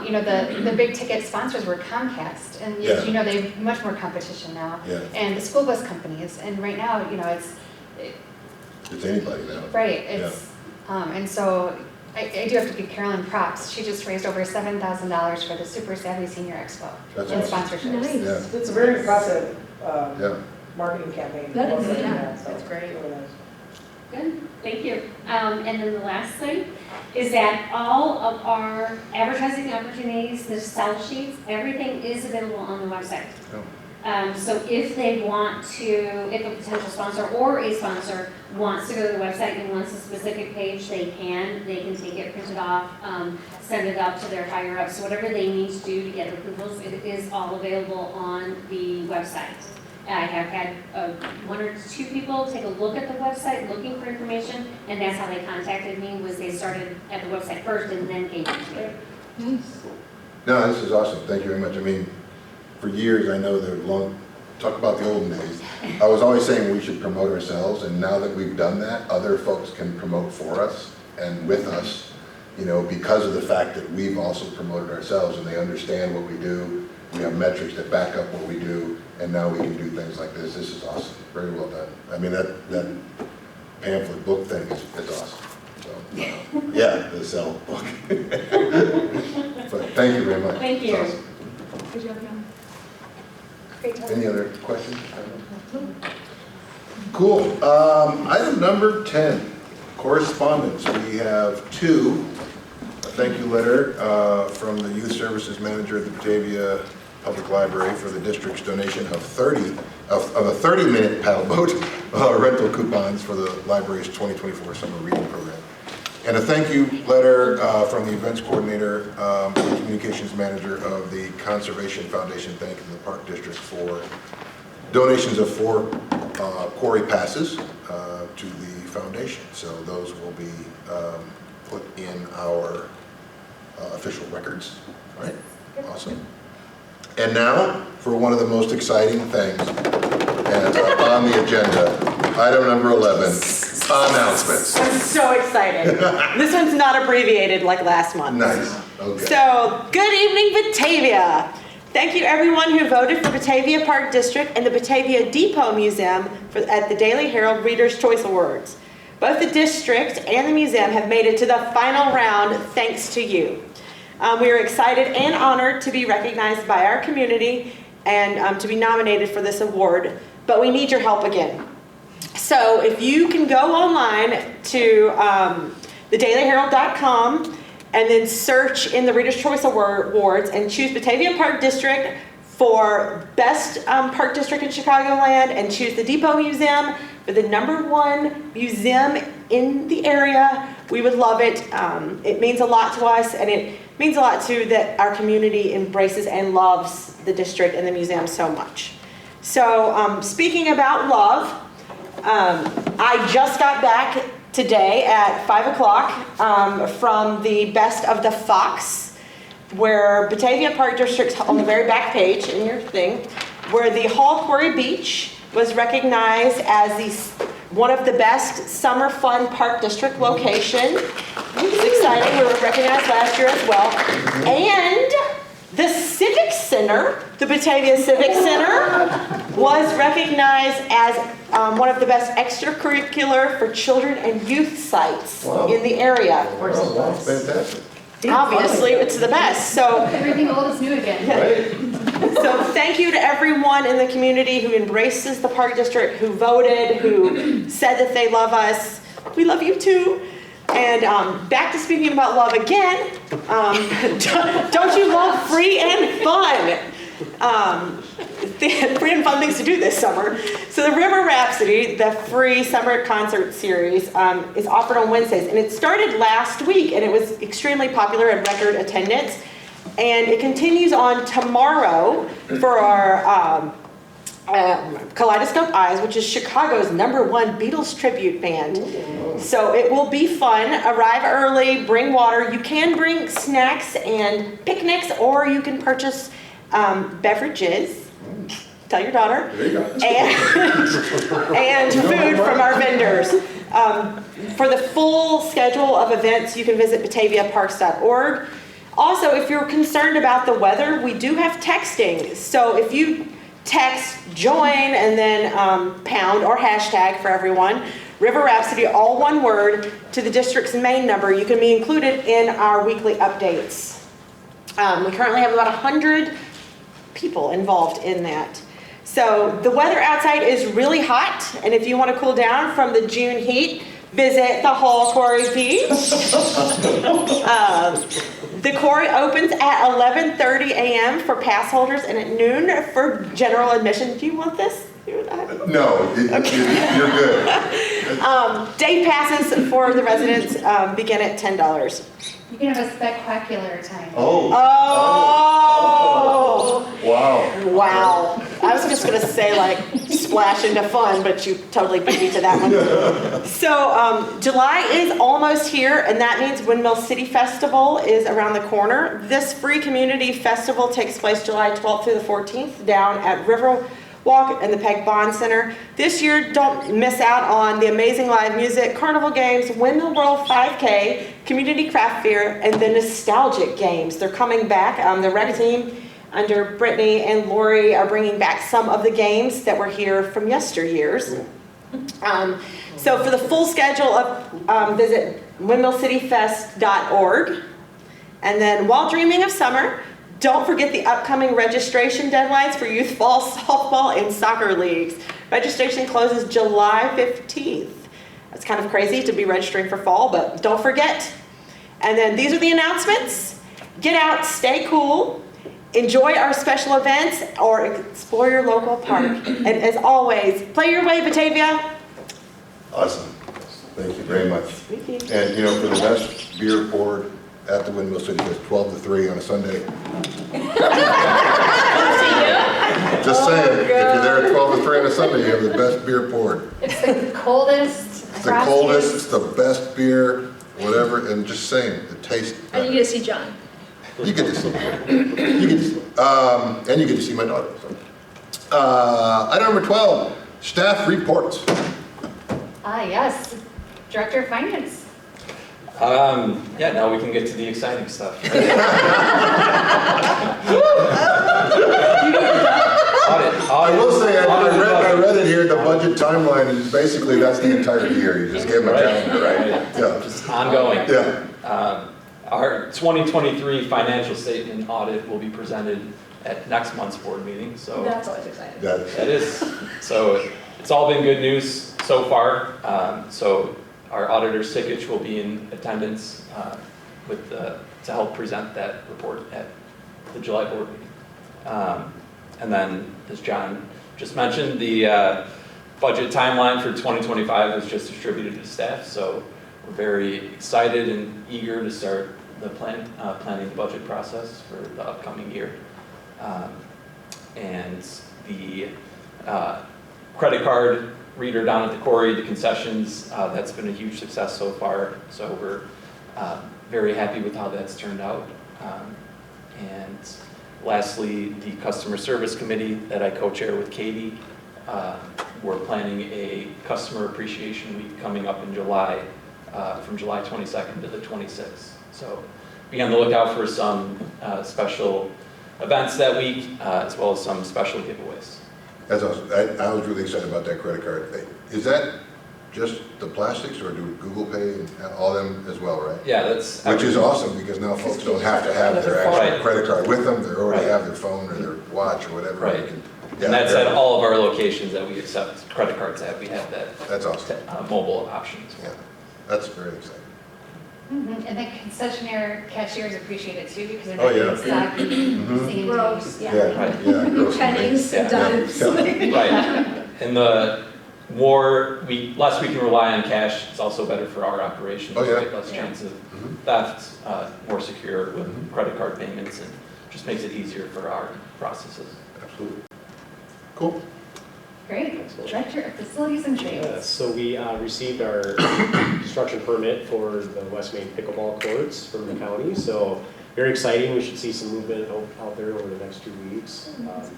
Speaker 2: you know, the big ticket sponsors were Comcast. And
Speaker 1: Yeah.
Speaker 2: you know, they have much more competition now.
Speaker 1: Yeah.
Speaker 2: And the school bus companies. And right now, you know,
Speaker 1: It's anybody now.
Speaker 2: right, and so I do have to give Carolyn props. She just raised over $7,000 for the Super Savvy Senior Expo
Speaker 1: That's
Speaker 2: in
Speaker 1: awesome.
Speaker 2: sponsorships.
Speaker 9: Nice.
Speaker 1: Yeah.
Speaker 3: It's a very impressive
Speaker 1: Yeah.
Speaker 3: marketing campaign.
Speaker 9: That is,
Speaker 3: Well,
Speaker 9: yeah.
Speaker 3: so
Speaker 2: That's great.
Speaker 3: really nice.
Speaker 14: Good, thank you. And then the last thing is that all of our advertising opportunities, the sell sheets, everything is available on the website. So if they want to, if a potential sponsor or a sponsor wants to go to the website and wants a specific page, they can take it, print it off, send it up to their higher ups, whatever they need to do to get approvals, it is all available on the website. I have had one or two people take a look at the website looking for information, and that's how they contacted me, was they started at the website first and then came to me.
Speaker 1: No, this is awesome. Thank you very much. I mean, for years, I know that talk about the olden days. I was always saying we should promote ourselves, and now that we've done that, other folks can promote for us and with us, you know, because of the fact that we've also promoted ourselves and they understand what we do. We have metrics that back up what we do, and now we can do things like this. This is awesome. Very well done. I mean, that pamphlet book thing is awesome. So, yeah, the sell book. But thank you very much.
Speaker 14: Thank you.
Speaker 1: It's awesome.
Speaker 9: Good job, John.
Speaker 2: Great job.
Speaker 1: Any other questions? Cool. Item number 10, correspondence. We have two. A thank you letter from the Youth Services Manager at the Batavia Public Library for the district's donation of a 30-minute paddle boat rental coupons for the library's 2024 summer reading program. And a thank you letter from the events coordinator and communications manager of the Conservation Foundation, thanking the Park District for donations of 4 quarry passes to the foundation. So those will be put in our official records. All right, awesome. And now for one of the most exciting things on the agenda, item number 11. Announcements.
Speaker 15: I'm so excited. This one's not abbreviated like last month.
Speaker 1: Nice. Okay.
Speaker 15: So, good evening, Batavia. Thank you everyone who voted for Batavia Park District and the Batavia Depot Museum at the Daily Herald Reader's Choice Awards. Both the district and the museum have made it to the final round thanks to you. We are excited and honored to be recognized by our community and to be nominated for this award, but we need your help again. So if you can go online to thedailyherald.com and then search in the Reader's Choice Awards and choose Batavia Park District for Best Park District in Chicagoland, and choose the Depot Museum for the #1 museum in the area, we would love it. It means a lot to us, and it means a lot too that our community embraces and loves the district and the museum so much. So speaking about love, I just got back today at 5 o'clock from the Best of the Fox, where Batavia Park District, on the very back page in your thing, where the Hall Quarry Beach was recognized as one of the best summer fun park district location. It's exciting. We were recognized last year as well. And the Civic Center, the Batavia Civic Center, was recognized as one of the best extracurricular for children and youth sites in the area.
Speaker 1: Wow, fantastic.
Speaker 15: Obviously, it's the best. So
Speaker 2: Everything old is new again.
Speaker 1: Right?
Speaker 15: So thank you to everyone in the community who embraces the Park District, who voted, who said that they love us. We love you too. And back to speaking about love again. Don't you love free and fun? Free and fun things to do this summer. So the River Rhapsody, the free summer concert series, is offered on Wednesdays. And it started last week, and it was extremely popular and record attendance. And it continues on tomorrow for our Kaleidoscope Eyes, which is Chicago's #1 Beatles tribute band. So it will be fun. Arrive early, bring water. You can bring snacks and picnics, or you can purchase beverages. Tell your daughter.
Speaker 1: There you go.
Speaker 15: And food from our vendors. For the full schedule of events, you can visit bataviaparks.org. Also, if you're concerned about the weather, we do have texting. So if you text join and then pound or hashtag for everyone, River Rhapsody, all one word, to the district's main number, you can be included in our weekly updates. We currently have about 100 people involved in that. So the weather outside is really hot, and if you want to cool down from the June heat, visit the Hall Quarry Beach. The quarry opens at 11:30 a.m. for pass holders and at noon for general admission. Do you want this?
Speaker 1: No, you're good.
Speaker 15: Day passes for the residents begin at $10.
Speaker 2: You can have a spectacular time.
Speaker 1: Oh. Wow.
Speaker 15: Wow. I was just going to say, like, splash into fun, but you totally beat me to that one. So July is almost here, and that means Windmill City Festival is around the corner. This free community festival takes place July 12th through the 14th down at Riverwalk and the Peg Bond Center. This year, don't miss out on the amazing live music, carnival games, Windmill World 5K, community craft fair, and the nostalgic games. They're coming back. The rec team under Brittany and Lori are bringing back some of the games that were here from yesteryears. So for the full schedule visit windmillcityfest.org. And then while dreaming of summer, don't forget the upcoming registration deadlines for youth fall, softball, and soccer leagues. Registration closes July 15th. That's kind of crazy to be registering for fall, but don't forget. And then these are the announcements. Get out, stay cool, enjoy our special events, or explore your local park. And as always, play your way, Batavia.
Speaker 1: Awesome. Thank you very much.
Speaker 15: Thank you.
Speaker 1: And for the best beer poured at the Windmill City, it's 12 to 3 on a Sunday. Just saying, if you're there at 12 to 3 on a Sunday, you have the best beer poured.
Speaker 2: It's the coldest.
Speaker 1: It's the coldest, it's the best beer, whatever, and just saying, the taste.
Speaker 9: And you get to see John.
Speaker 1: You get to see me. And you get to see my daughter. So. Item number 12, staff reports.
Speaker 2: Yes, Director of Finance.
Speaker 16: Yeah, now we can get to the exciting stuff.
Speaker 1: I will say, I read it here, the budget timeline is basically, that's the entire year. You just give them a calendar, right? Yeah.
Speaker 16: Just ongoing.
Speaker 1: Yeah.
Speaker 16: Our 2023 financial statement audit will be presented at next month's board meeting, so.
Speaker 9: That's always exciting.
Speaker 16: That is, so it's all been good news so far. So our auditor Sikich will be in attendance to help present that report at the July board meeting. And then, as John just mentioned, the budget timeline for 2025 was just distributed to staff, so we're very excited and eager to start the planning the budget process for the upcoming year. And the credit card reader down at the quarry, the concessions, that's been a huge success so far. So we're very happy with how that's turned out. And lastly, the customer service committee that I co-chair with Katie, we're planning a customer appreciation week coming up in July, from July 22nd to the 26th. So be on the lookout for some special events that week, as well as some special giveaways.
Speaker 1: That's awesome. I was really excited about that credit card thing. Is that just the plastics, or do Google Pay and all them as well, right?
Speaker 16: Yeah, that's.
Speaker 1: Which is awesome, because now folks don't have to have their actual credit card with them. They already have their phone or their watch or whatever.
Speaker 16: Right. And that's at all of our locations that we accept credit cards at. We have that.
Speaker 1: That's awesome.
Speaker 16: Mobile options.
Speaker 1: Yeah, that's very exciting.
Speaker 2: And the concessionaire cashiers appreciate it too, because they're
Speaker 1: Oh, yeah.
Speaker 2: not stocky, seeing
Speaker 9: Gross,
Speaker 1: Yeah, yeah, gross.
Speaker 9: Pennies,
Speaker 16: Yeah.
Speaker 9: dimes.
Speaker 16: Right. And the less we can rely on cash, it's also better for our operations.
Speaker 1: Oh, yeah.
Speaker 16: We have less chance of theft, more secure with credit card payments, and just makes it easier for our processes.
Speaker 1: Absolutely. Cool.
Speaker 2: Great. Director of Facilities and Trades.
Speaker 8: So we received our construction permit for the West Main pickleball courts from the county. So very exciting. We should see some movement out there over the next 2 weeks,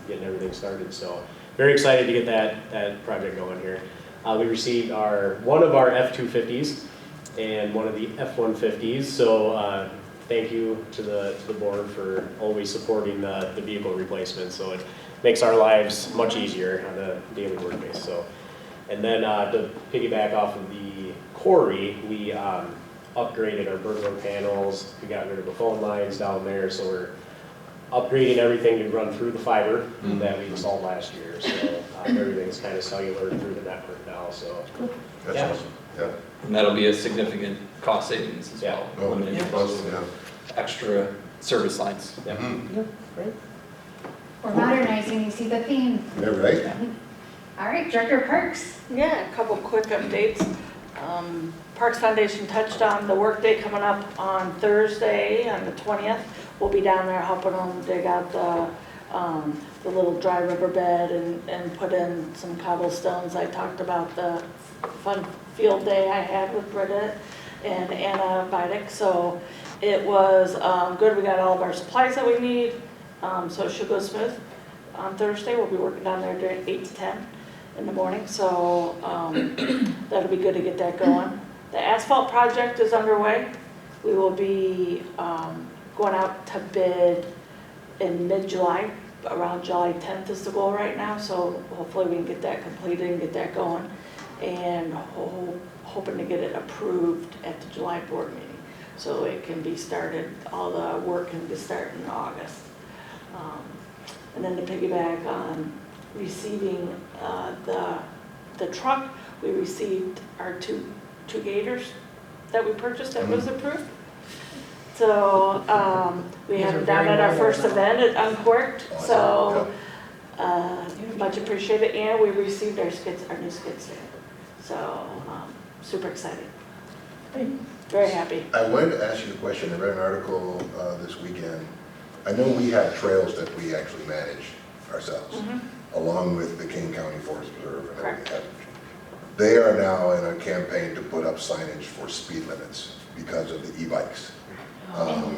Speaker 8: getting everything started. So very excited to get that project going here. We received one of our F-250s and one of the F-150s. So thank you to the board for always supporting the vehicle replacement. So it makes our lives much easier on a daily work basis. So, and then to piggyback off of the quarry, we upgraded our burglar panels. We got rid of the phone lines down there, so we're upgrading everything to run through the fiber that we installed last year. So everything's kind of cellular through the network now. So
Speaker 1: That's
Speaker 8: yeah.
Speaker 1: awesome. Yeah.
Speaker 16: And that'll be a significant cost savings as well.
Speaker 1: Oh,
Speaker 16: Eliminating
Speaker 1: yeah.
Speaker 16: those
Speaker 1: Yeah.
Speaker 16: extra service lines.
Speaker 8: Yeah.
Speaker 3: Great.
Speaker 2: We're modernizing, you see the theme.
Speaker 1: Yeah, right?
Speaker 2: All right, Director of Parks.
Speaker 15: Yeah, a couple quick updates. Parks Foundation touched on the work day coming up on Thursday, on the 20th. We'll be down there helping them dig out the little dry riverbed and put in some cobblestones. I talked about the fun field day I had with Britta and Anna Vidic. So it was good. We got all of our supplies that we need. So it should go smooth. On Thursday, we'll be working down there during 8 to 10 in the morning. So that'll be good to get that going. The asphalt project is underway. We will be going out to bid in mid-July. Around July 10th is the goal right now. So hopefully we can get that completed and get that going. And hoping to get it approved at the July board meeting. So it can be started, all the work can be started in August. And then to piggyback on receiving the truck, we received our two gators that we purchased that was approved. So we had them down at our first event at Uncorked. So much appreciated, and we received our new skid steer. So super excited. Very happy.
Speaker 1: I wanted to ask you a question. I read an article this weekend. I know we have trails that we actually manage ourselves, along with the King County Forest Preserve and everything. They are now in a campaign to put up signage for speed limits because of the e-bikes. And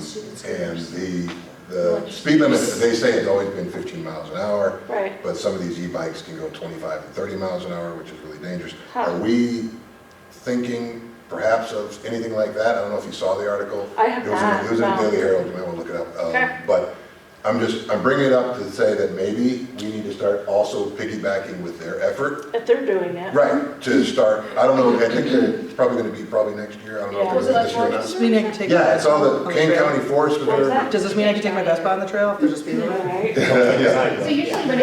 Speaker 1: the speed limit, they say, has always been 15 miles an hour,
Speaker 15: Right.
Speaker 1: but some of these e-bikes can go 25 and 30 miles an hour, which is really dangerous.
Speaker 15: Huh.
Speaker 1: Are we thinking perhaps of anything like that? I don't know if you saw the article.
Speaker 15: I have not,
Speaker 1: It was in the
Speaker 15: no.
Speaker 1: Daily Herald, you might want to look it up.
Speaker 15: Okay.
Speaker 1: But I'm bringing it up to say that maybe we need to start also piggybacking with their effort.
Speaker 15: If they're doing it.
Speaker 1: Right, to start, I don't know, I think they're probably gonna be next year, I don't know if
Speaker 3: Was
Speaker 1: they're
Speaker 3: it
Speaker 1: this year or
Speaker 3: Does this
Speaker 1: not.
Speaker 3: mean I can take?
Speaker 1: Yeah, it's all
Speaker 3: on
Speaker 1: the Kane
Speaker 3: trail?
Speaker 1: County Forest Preserve.
Speaker 3: Does this mean I can take my Vespa on the trail if there's a speed limit?
Speaker 15: Right.
Speaker 1: Yeah.
Speaker 2: So usually when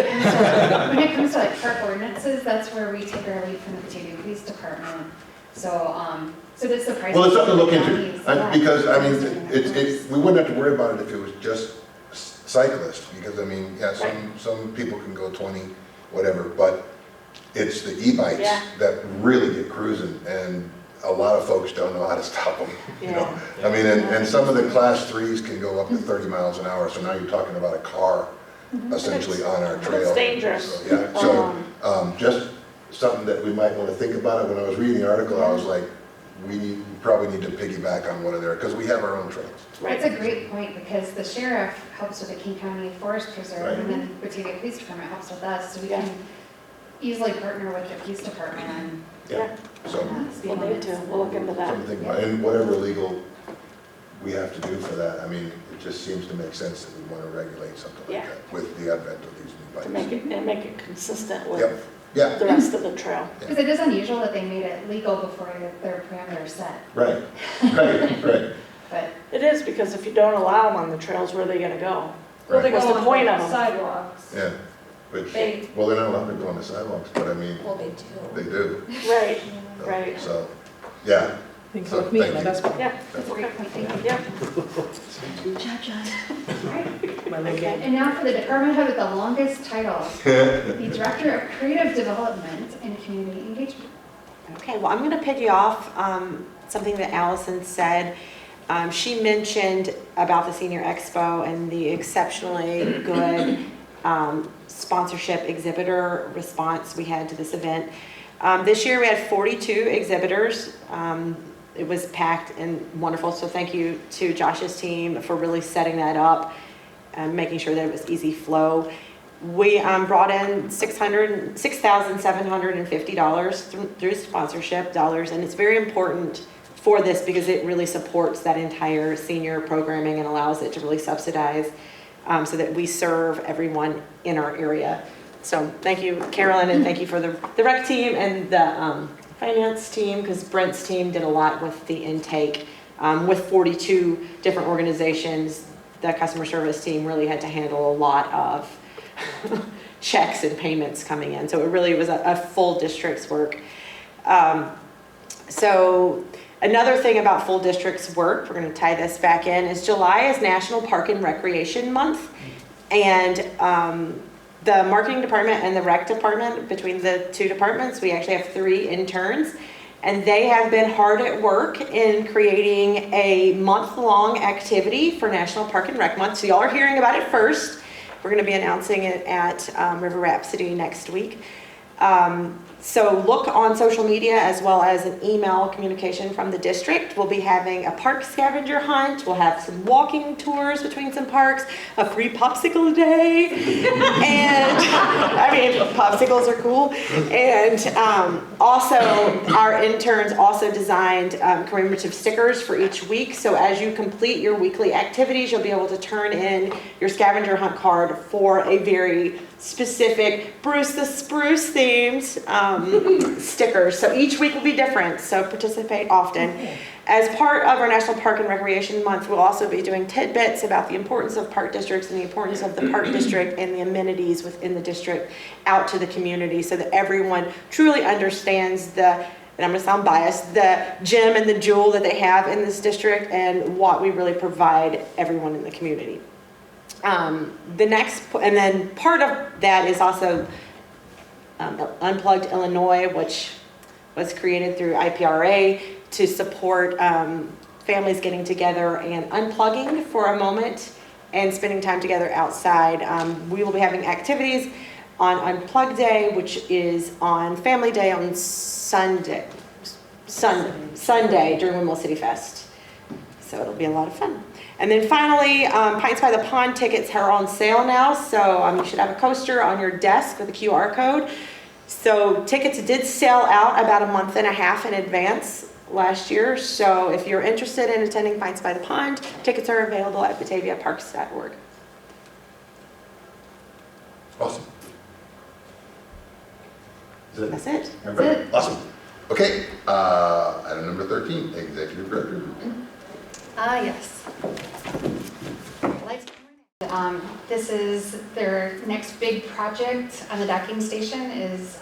Speaker 2: it comes to like park ordinances, that's where we take our lead from the Batavia Police Department. So, so this surprises.
Speaker 1: Well, it's something to look
Speaker 2: counties,
Speaker 1: into,
Speaker 2: yeah.
Speaker 1: because, I mean, we wouldn't have to worry about it if it was just cyclists, because, I mean, yeah, some people can go 20, whatever, but it's the e-bikes
Speaker 15: Yeah.
Speaker 1: that really get cruising, and a lot of folks don't know how to stop them, you know?
Speaker 15: Yeah.
Speaker 1: I mean, and some of the class 3s can go up to 30 miles an hour, so now you're talking about a car essentially on our trail.
Speaker 15: It's dangerous.
Speaker 1: So, yeah, so, just something that we might want to think about it. When I was reading the article, I was like, we probably need to piggyback on one of their, because we have our own trails.
Speaker 2: That's a great point, because the sheriff helps with the King County Forest Preserve,
Speaker 1: Right.
Speaker 2: and then Batavia Police Department helps with us, so we can easily partner with the police department on
Speaker 1: Yeah, so
Speaker 2: speed
Speaker 15: We'll need
Speaker 2: limits.
Speaker 15: to, we'll look into that.
Speaker 1: something to think about, and whatever legal we have to do for that. I mean, it just seems to make sense that we want to regulate something like
Speaker 15: Yeah.
Speaker 1: that with the advent of these new bikes.
Speaker 15: To make it consistent
Speaker 1: Yep,
Speaker 15: with
Speaker 1: yeah,
Speaker 15: the rest of the trail.
Speaker 2: Because it is unusual that they made it legal before their parameters set,
Speaker 1: right, right.
Speaker 2: but
Speaker 15: It is, because if you don't allow them on the trails, where are they gonna go?
Speaker 1: Right.
Speaker 15: What's the point of them?
Speaker 9: Sidewalks.
Speaker 1: Yeah, which,
Speaker 9: They-
Speaker 1: well, they're not allowed to go on the sidewalks, but I mean,
Speaker 9: Well, they do.
Speaker 1: they do.
Speaker 15: Right,
Speaker 1: So-
Speaker 15: right.
Speaker 1: So, yeah,
Speaker 3: Think
Speaker 1: So,
Speaker 3: of me,
Speaker 1: thank
Speaker 3: my
Speaker 1: you.
Speaker 3: Vespa,
Speaker 15: Yeah,
Speaker 2: that's a great point, thank you.
Speaker 15: yeah.
Speaker 3: my little game.
Speaker 2: And now for the department head with the longest title, the Director of Creative Development and Community Engagement.
Speaker 15: Okay, well, I'm going to piggy off something that Allison said. She mentioned about the Senior Expo and the exceptionally good sponsorship exhibitor response we had to this event. This year we had 42 exhibitors. It was packed and wonderful, so thank you to Josh's team for really setting that up and making sure that it was easy flow. We brought in $6,750 through sponsorship dollars, and it's very important for this because it really supports that entire senior programming and allows it to really subsidize so that we serve everyone in our area. So thank you, Carolyn, and thank you for the rec team and the finance team, because Brent's team did a lot with the intake. With 42 different organizations, the customer service team really had to handle a lot of checks and payments coming in. So it really was a full district's work. So another thing about full district's work, we're going to tie this back in, is July is National Park and Recreation Month. And the marketing department and the rec department, between the two departments, we actually have 3 interns. And they have been hard at work in creating a month-long activity for National Park and Rec Month. So y'all are hearing about it first. We're going to be announcing it at River Rhapsody next week. So look on social media as well as an email communication from the district. We'll be having a park scavenger hunt. We'll have some walking tours between some parks, a free popsicle day. And I mean, popsicles are cool. And also our interns also designed commemorative stickers for each week. So as you complete your weekly activities, you'll be able to turn in your scavenger hunt card for a very specific Bruce the Spruce themed stickers. So each week will be different, so participate often. As part of our National Park and Recreation Month, we'll also be doing tidbits about the importance of park districts and the importance of the park district and the amenities within the district out to the community so that everyone truly understands and I'm going to sound biased, the gem and the jewel that they have in this district and what we really provide everyone in the community. And then part of that is also Unplugged Illinois, which was created through IPRA to support families getting together and unplugging for a moment and spending time together outside. We will be having activities on Unplugged Day, which is on Family Day on Sunday during Windmill City Fest. So it'll be a lot of fun. And then finally, Pints by the Pond tickets are on sale now. So you should have a coaster on your desk with a QR code. So tickets did sell out about a month and a half in advance last year. So if you're interested in attending Pints by the Pond, tickets are available at bataviaparks.org.
Speaker 1: Awesome. Is that
Speaker 15: That's it.
Speaker 1: Okay, awesome. Okay, item number 13, executive director.
Speaker 2: Yes. Lights, camera. This is their next big project on the docking station is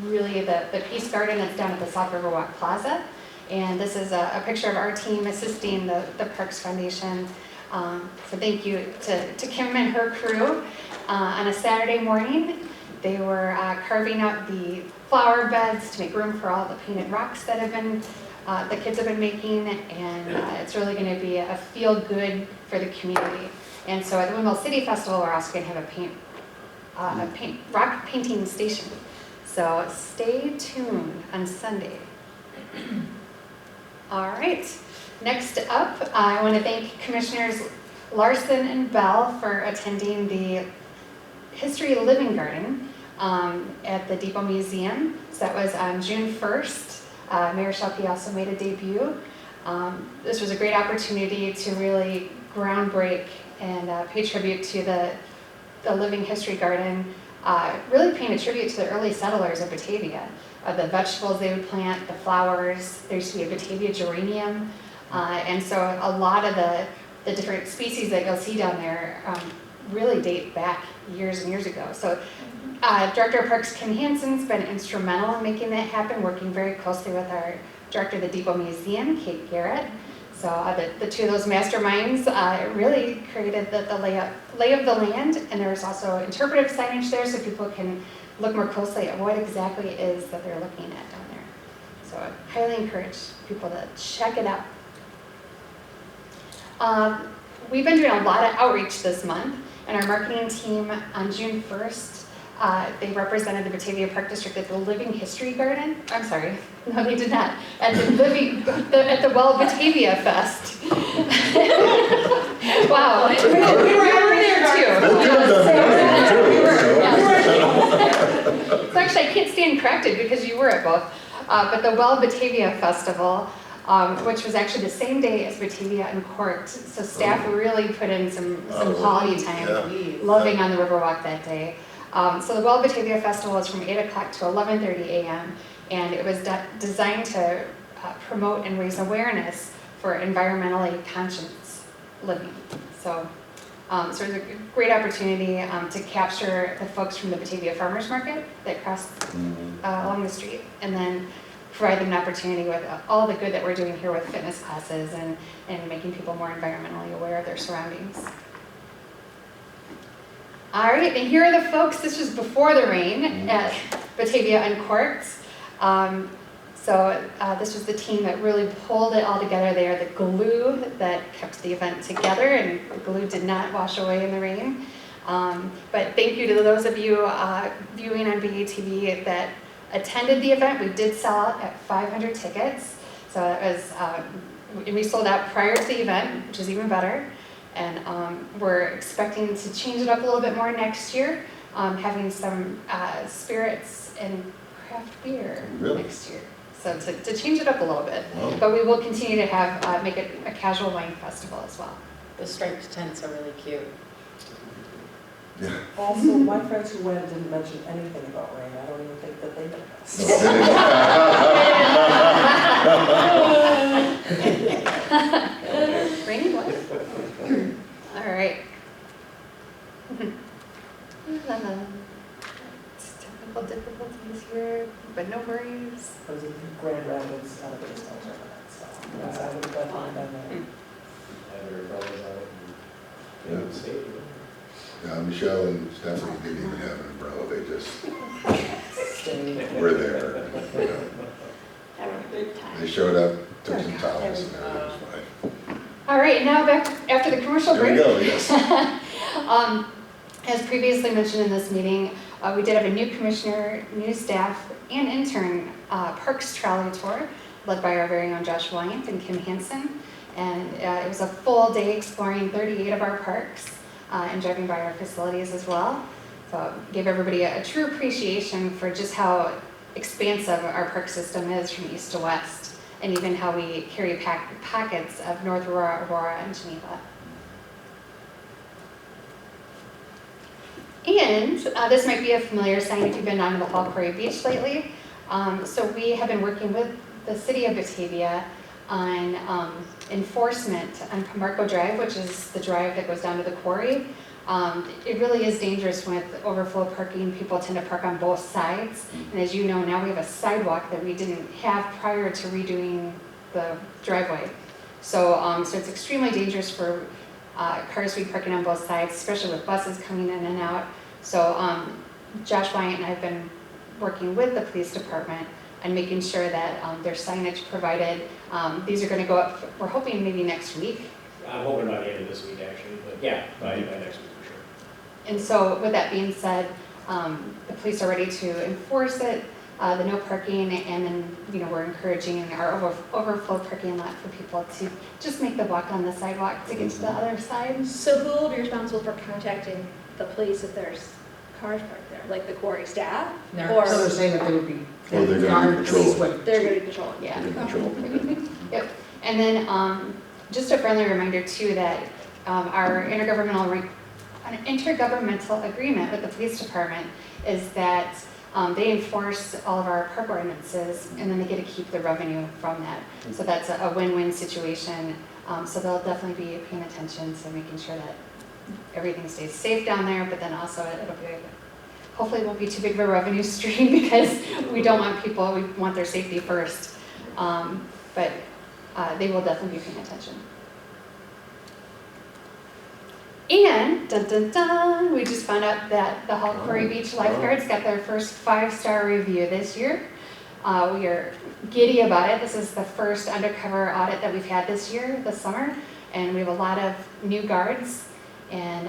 Speaker 2: really the Peace Garden that's down at the South Riverwalk Plaza. And this is a picture of our team assisting the Parks Foundation. So thank you to Kim and her crew. On a Saturday morning, they were carving out the flower beds to make room for all the painted rocks that have been the kids have been making, and it's really going to be a feel good for the community. And so at the Windmill City Festival, we're also going to have a rock painting station. So stay tuned on Sunday. All right. Next up, I want to thank Commissioners Larson and Bell for attending the History Living Garden at the Depot Museum. So that was on June 1st. Mayor Shelkey also made a debut. This was a great opportunity to really groundbreak and pay tribute to the Living History Garden, really paying a tribute to the early settlers of Batavia, the vegetables they would plant, the flowers. There used to be a Batavia geranium. And so a lot of the different species that you'll see down there really date back years and years ago. So Director of Parks Kim Hansen's been instrumental in making that happen, working very closely with our director of the Depot Museum, Kate Garrett. So the two of those masterminds really created the lay of the land, and there's also interpretive signage there so people can look more closely at what exactly it is that they're looking at down there. So I highly encourage people to check it out. We've been doing a lot of outreach this month, and our marketing team on June 1st, they represented the Batavia Park District at the Living History Garden. I'm sorry, no they did not. At the Well Batavia Fest. Wow. We were there too. So actually I can't stand corrected because you were at both. But the Well Batavia Festival, which was actually the same day as Batavia Uncorked. So staff really put in some quality time loving on the Riverwalk that day. So the Well Batavia Festival is from 8 o'clock to 11:30 a.m. and it was designed to promote and raise awareness for environmentally conscious living. So, so it was a great opportunity to capture the folks from the Batavia Farmers Market that crossed along the street, and then provide them an opportunity with all the good that we're doing here with fitness classes and making people more environmentally aware of their surroundings. All right, and here are the folks, this was before the rain at Batavia Uncorked. This was the team that really pulled it all together. They are the glue that kept the event together, and the glue did not wash away in the rain. But thank you to those of you viewing on BATV that attended the event. We did sell out at 500 tickets. So that was, we sold out prior to the event, which is even better. And we're expecting to change it up a little bit more next year, having some spirits and craft beer next year. So to change it up a little bit. Wow. But we will continue to have make it a casual wine festival as well.
Speaker 17: The striped tents are really cute.
Speaker 1: Yeah.
Speaker 13: Also, my friends who went didn't mention anything about rain. I don't even think that they know
Speaker 2: this. Rainy what? All right. Technical difficulties here, but no worries.
Speaker 13: It was in Grand Rapids at a baseball tournament, so I would have definitely been there.
Speaker 1: Yeah, Michelle and Stephanie didn't even have an umbrella, they just were there. You know.
Speaker 2: Having a good time.
Speaker 1: They showed up, took some towels, and everything was fine.
Speaker 2: All right, now back after the commercial break.
Speaker 1: There we go, yes.
Speaker 2: As previously mentioned in this meeting, we did have a new commissioner, new staff, and intern Parks Trolley Tour, led by our very own Josh Wyant and Kim Hansen. And it was a full day exploring 38 of our parks and driving by our facilities as well. So it gave everybody a true appreciation for just how expansive our park system is from east to west, and even how we carry pockets of North Aurora, Aurora, and Geneva. And this might be a familiar sign if you've been down to the Hall Quarry Beach lately. So we have been working with the city of Batavia on enforcement on Camargo Drive, which is the drive that goes down to the quarry. It really is dangerous with overflow parking. People tend to park on both sides. And as you know, now we have a sidewalk that we didn't have prior to redoing the driveway. So, so it's extremely dangerous for cars to be parking on both sides, especially with buses coming in and out. So Josh Wyatt and I have been working with the police department and making sure that there's signage provided. These are going to go up, we're hoping maybe next week.
Speaker 8: I'm hoping by the end of this week, actually, but yeah, by next week for sure.
Speaker 2: And so with that being said, the police are ready to enforce it, the no parking, and then, you know, we're encouraging our overflow parking lot for people to just make the walk on the sidewalk to get to the other side.
Speaker 9: So who will be responsible for contacting the police if there's cars parked there? Like the quarry staff? Or
Speaker 3: So they're saying that they would be.
Speaker 1: Or they're gonna be patrolling.
Speaker 9: they're going to be patrolling?
Speaker 2: Yeah.
Speaker 1: They're gonna patrol.
Speaker 2: Yep. And then just a friendly reminder too that our intergovernmental agreement with the police department is that they enforce all of our park ordinances, and then they get to keep the revenue from that. So that's a win-win situation. So they'll definitely be paying attention to making sure that everything stays safe down there, but then also it'll be, hopefully it won't be too big of a revenue stream because we don't want people, we want their safety first. But they will definitely be paying attention. And, dun dun dun, we just found out that the Hall Quarry Beach lifeguards got their first 5-star review this year. We are giddy about it. This is the first undercover audit that we've had this year, this summer. And we have a lot of new guards and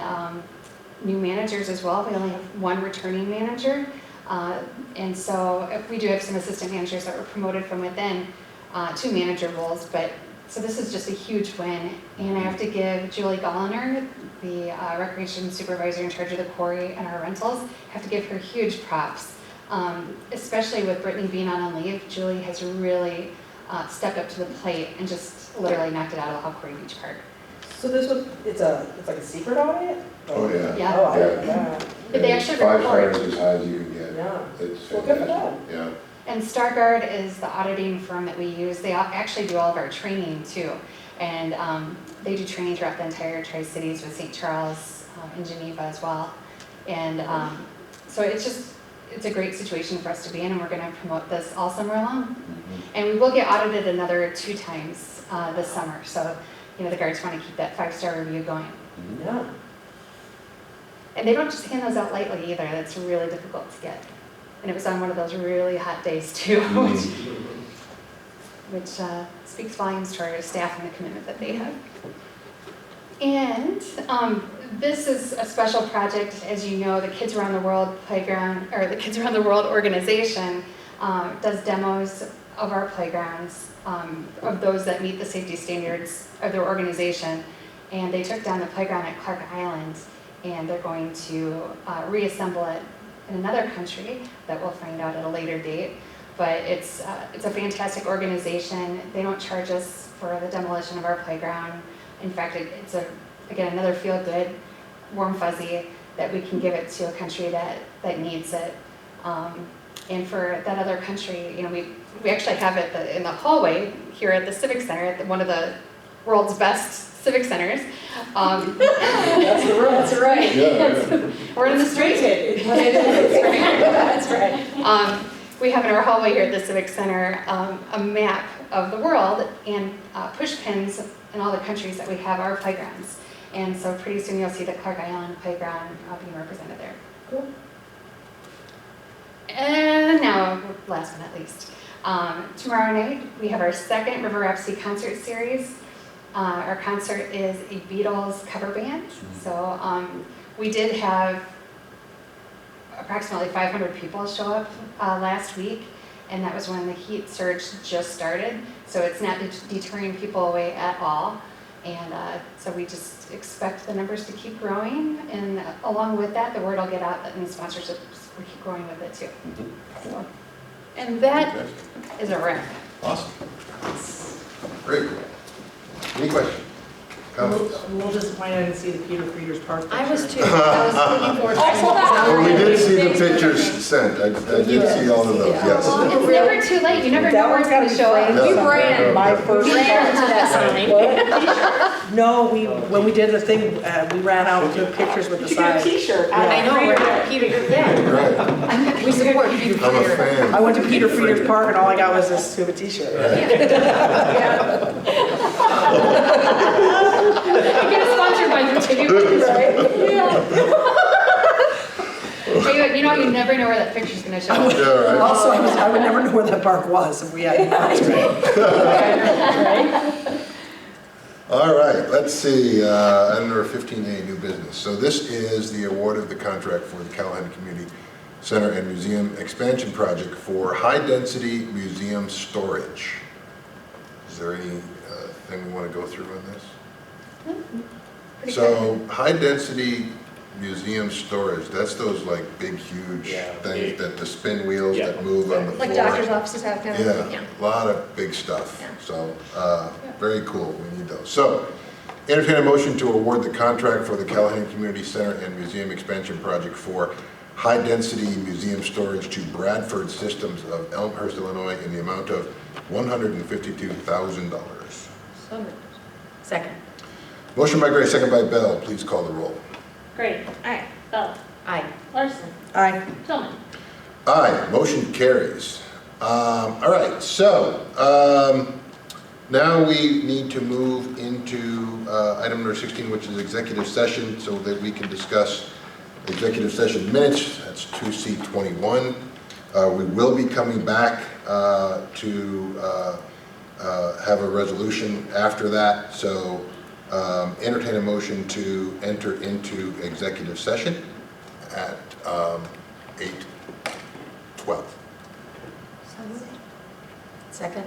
Speaker 2: new managers as well. We only have one returning manager. And so we do have some assistant managers that were promoted from within to manager roles. But so this is just a huge win. And I have to give Julie Golliner, the recreation supervisor in charge of the quarry and our rentals, I have to give her huge props. Especially with Brittany being on leave, Julie has really stepped up to the plate and just literally knocked it out of the Hall Quarry Beach Park.
Speaker 3: So this was, it's like a secret audit?
Speaker 1: Oh, yeah.
Speaker 2: Yeah.
Speaker 3: Oh, I didn't know that.
Speaker 2: But they actually
Speaker 1: 5
Speaker 2: record.
Speaker 1: stars as high as you can get.
Speaker 3: Yeah.
Speaker 1: It's
Speaker 3: Well, good for
Speaker 1: fantastic.
Speaker 3: them.
Speaker 1: Yeah.
Speaker 2: And Stargard is the auditing firm that we use. They actually do all of our training too. And they do training throughout the entire Tri-Cities with St. Charles and Geneva as well. And so it's a great situation for us to be in, and we're going to promote this all summer long. And we will get audited another 2 times this summer. So, you know, the guards want to keep that 5-star review going.
Speaker 3: Yeah.
Speaker 2: And they don't just hand those out lightly either. That's really difficult to get. And it was on one of those really hot days too, which speaks volumes to our staff and the commitment that they have. And this is a special project. As you know, the Kids Around the World playground, or the Kids Around the World organization does demos of our playgrounds, of those that meet the safety standards of their organization. And they took down the playground at Clark Island, and they're going to reassemble it in another country that we'll find out at a later date. But it's a fantastic organization. They don't charge us for the demolition of our playground. In fact, it's again another feel-good, warm fuzzy that we can give it to a country that needs it. And for that other country, you know, we actually have it in the hallway here at the Civic Center, at one of the world's best civic centers.
Speaker 3: That's right.
Speaker 1: Yeah.
Speaker 2: We're in the street. That's right. We have in our hallway here at the Civic Center a map of the world and push pins in all the countries that we have our playgrounds. And so pretty soon you'll see the Clark Island playground being represented there.
Speaker 3: Cool.
Speaker 2: And now, last but not least, tomorrow night we have our second River Rhapsody concert series. Our concert is a Beatles cover band. So we did have approximately 500 people show up last week, and that was when the heat surge just started. So it's not deterring people away at all. And so we just expect the numbers to keep growing, and along with that, the word will get out, and the sponsorships will keep growing with it too. So, and that is a wrap.
Speaker 1: Awesome. Great. Any questions? comments?
Speaker 3: I'm a little disappointed I didn't see the Peter Frieders Park picture.
Speaker 6: I was too, I was looking forward to
Speaker 3: Also that-
Speaker 1: Well, we did see the pictures sent. I did see all of those, yes.
Speaker 2: It's never too late, you never know where it's gonna show up.
Speaker 3: We
Speaker 1: Yeah.
Speaker 3: ran my first.
Speaker 6: Ran to that sign.
Speaker 3: No, when we did the thing, we ran out and took pictures with the
Speaker 15: You got a
Speaker 3: sign.
Speaker 15: t-shirt.
Speaker 6: I know, we're Peter, yeah.
Speaker 1: Right.
Speaker 6: We support Peter
Speaker 1: I'm a
Speaker 6: Frieder.
Speaker 1: fan.
Speaker 3: I went to Peter Frieders Park and all I got was this stupid t-shirt.
Speaker 2: Get sponsored by Batavia, right? You know, you never know where that picture's gonna show up.
Speaker 1: Yeah, right.
Speaker 3: Also, I would never know where that park was if we hadn't.
Speaker 1: All right, let's see, item number 15A, new business. So this is the award of the contract for the Callahan Community Center and Museum Expansion Project for high-density museum storage. Is there any thing we want to go through on this? So, high-density museum storage, that's those like big, huge
Speaker 8: Yeah.
Speaker 1: things that the spin wheels
Speaker 8: Yeah.
Speaker 1: that move on the floor.
Speaker 6: Like doctor's offices have kind of,
Speaker 1: Yeah, a lot of big stuff. So, very cool, we need those. So, entertain a motion to award the contract for the Callahan Community Center and Museum Expansion Project for high-density museum storage to Bradford Systems of Elmhurst, Illinois, in the amount of $152,000.
Speaker 6: So moved. Second.
Speaker 1: Motion by Gray, second by Bell. Please call the roll.
Speaker 14: Gray.
Speaker 6: Aye.
Speaker 14: Bell.
Speaker 6: Aye.
Speaker 14: Larson.
Speaker 3: Aye.
Speaker 14: Tillman.
Speaker 1: Aye, motion carries. All right, so now we need to move into item number 16, which is executive session, so that we can discuss executive session minutes. That's 2C21. We will be coming back to have a resolution after that, so entertain a motion to enter into executive session at 8:12.
Speaker 6: Second.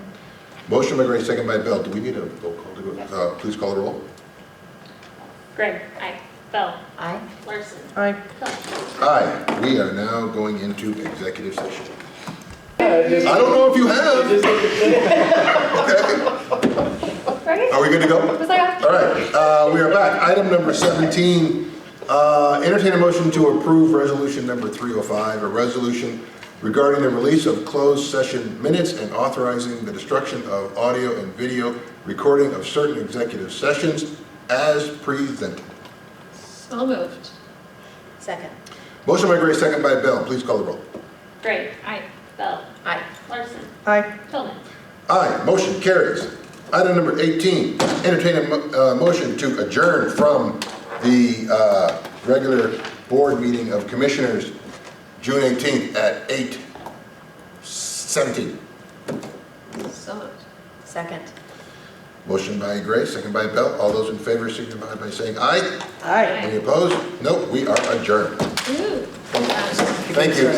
Speaker 1: Motion by Gray, second by Bell. Do we need a roll call to go? Please call the roll.
Speaker 14: Gray. Aye. Bell.
Speaker 6: Aye.
Speaker 14: Larson.
Speaker 3: Aye.
Speaker 14: Tillman.
Speaker 1: Aye, we are now going into executive session. I don't know if you have. Okay. Are we good to go?
Speaker 2: Was I off?
Speaker 1: All right, we are back. Item number 17, entertain a motion to approve resolution number 305, a resolution regarding the release of closed session minutes and authorizing the destruction of audio and video recording of certain executive sessions as presented.
Speaker 9: So moved.
Speaker 6: Second.
Speaker 1: Motion by Gray, second by Bell. Please call the roll.
Speaker 14: Gray.
Speaker 9: Aye.
Speaker 14: Bell.
Speaker 6: Aye.
Speaker 14: Larson.
Speaker 3: Aye.
Speaker 14: Tillman.
Speaker 1: Aye, motion carries. Item number 18, entertain a motion to adjourn from the regular board meeting of commissioners June 18th at 8:17.
Speaker 9: So moved.
Speaker 6: Second.
Speaker 1: Motion by Gray, second by Bell. All those in favor signify by saying aye.
Speaker 3: Aye.
Speaker 1: Any opposed? No, we are adjourned.
Speaker 9: Ooh.
Speaker 1: Thank you.